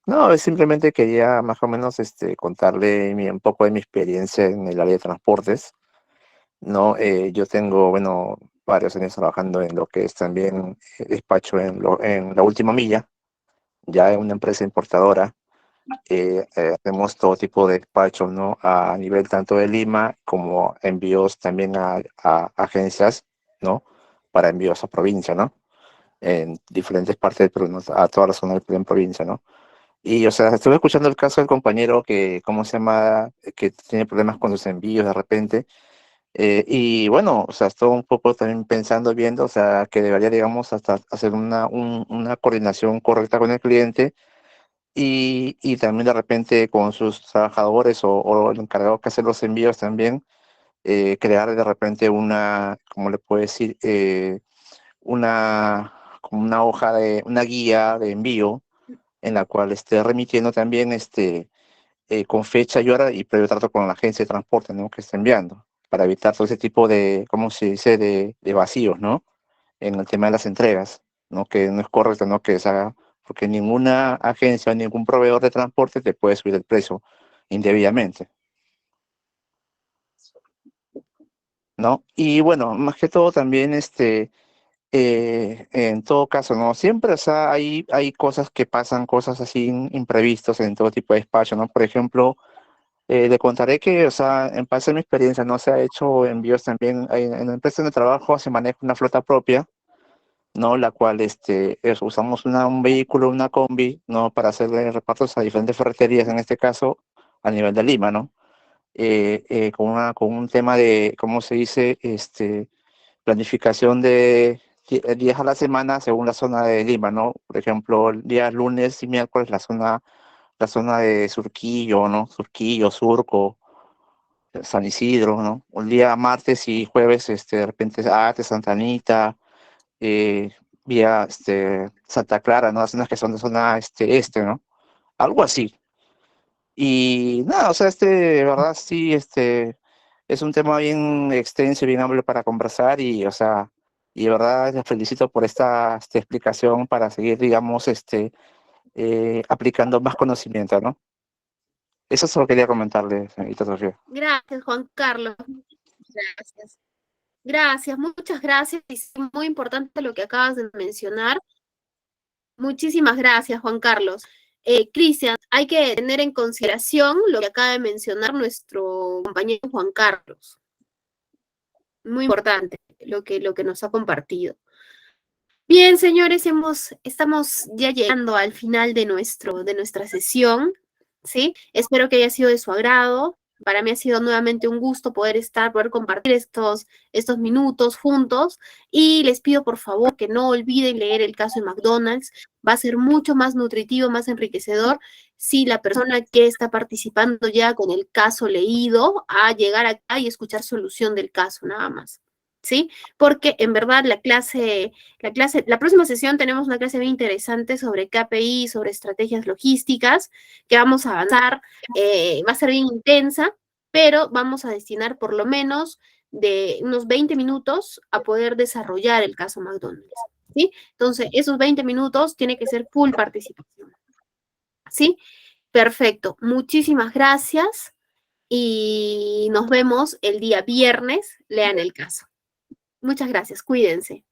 no, es simplemente quería más o menos contarle un poco de mi experiencia en el área de transportes. No, yo tengo, bueno, varios años trabajando en lo que es también despacho en la última milla, ya en una empresa importadora. Hacemos todo tipo de despachos, ¿no? A nivel tanto de Lima como envíos también a agencias, ¿no? Para envíos a provincia, ¿no? En diferentes partes del Perú, ¿no? A toda la zona del Perú en provincia, ¿no? Y, o sea, estuve escuchando el caso del compañero que, ¿cómo se llama? Que tiene problemas con sus envíos de repente. Y bueno, o sea, estoy un poco también pensando, viendo, o sea, que debería, digamos, hasta hacer una coordinación correcta con el cliente y también de repente con sus trabajadores o el encargado que hace los envíos también, crear de repente ¿cómo le puedo decir? Una, una hoja una guía de envío en la cual esté remitiendo también con fecha y hora y previo trato con la agencia de transporte, ¿no? Que está enviando, para evitar todo ese tipo de, ¿cómo se dice?, de vacíos, ¿no? En el tema de las entregas, ¿no? Que no es correcto, ¿no? Que se haga, porque ninguna agencia o ningún proveedor de transporte te puede subir el precio indebidamente, ¿no? Y bueno, más que todo también, en todo caso, ¿no? Siempre, o sea, hay cosas que pasan, cosas así imprevistos en todo tipo de despacho, ¿no? Por ejemplo, le contaré que, o sea, en base a mi experiencia, no se ha hecho envíos también, en la empresa de trabajo se maneja una flota propia, ¿no? La cual, usamos un vehículo, una combi, ¿no? Para hacerle repartos a diferentes ferreterías, en este caso, a nivel de Lima, ¿no? Con un tema de, ¿cómo se dice?, planificación de días a la semana según la zona de Lima, ¿no? Por ejemplo, el día lunes y miércoles la zona de Surquillo, ¿no? Surquillo, Surco, San Isidro, ¿no? El día martes y jueves, de repente, Santa Anita, eh, vía, Santa Clara, ¿no? Las zonas que son de zona, ¿no? Algo así. Y nada, o sea, de verdad, sí, es un tema bien extenso y bien amplio para conversar y, o sea, y de verdad les felicito por esta explicación para seguir, digamos, aplicando más conocimiento, ¿no? Eso solo quería comentarle, señorita Sofía. Gracias, Juan Carlos. Gracias. Gracias, muchas gracias. Y sí, muy importante lo que acabas de mencionar. Muchísimas gracias, Juan Carlos. Cristian, hay que tener en consideración lo que acaba de mencionar nuestro compañero Juan Carlos. Muy importante lo que nos ha compartido. Bien, señores, estamos ya llegando al final de nuestra sesión, ¿sí? Espero que haya sido de su agrado. Para mí ha sido nuevamente un gusto poder compartir estos minutos juntos. Y les pido, por favor, que no olviden leer el caso de McDonald's. Va a ser mucho más nutritivo, más enriquecedor si la persona que está participando ya con el caso leído a llegar acá y escuchar solución del caso, nada más, ¿sí? Porque en verdad la próxima sesión tenemos una clase bien interesante sobre KPI, sobre estrategias logísticas, que vamos a avanzar, va a ser bien intensa, pero vamos a destinar por lo menos de unos 20 minutos a poder desarrollar el caso McDonald's, ¿sí? Entonces, esos 20 minutos tiene que ser full participación, ¿sí? Perfecto, muchísimas gracias y nos vemos el día viernes, lean el caso. Muchas gracias, cuídense.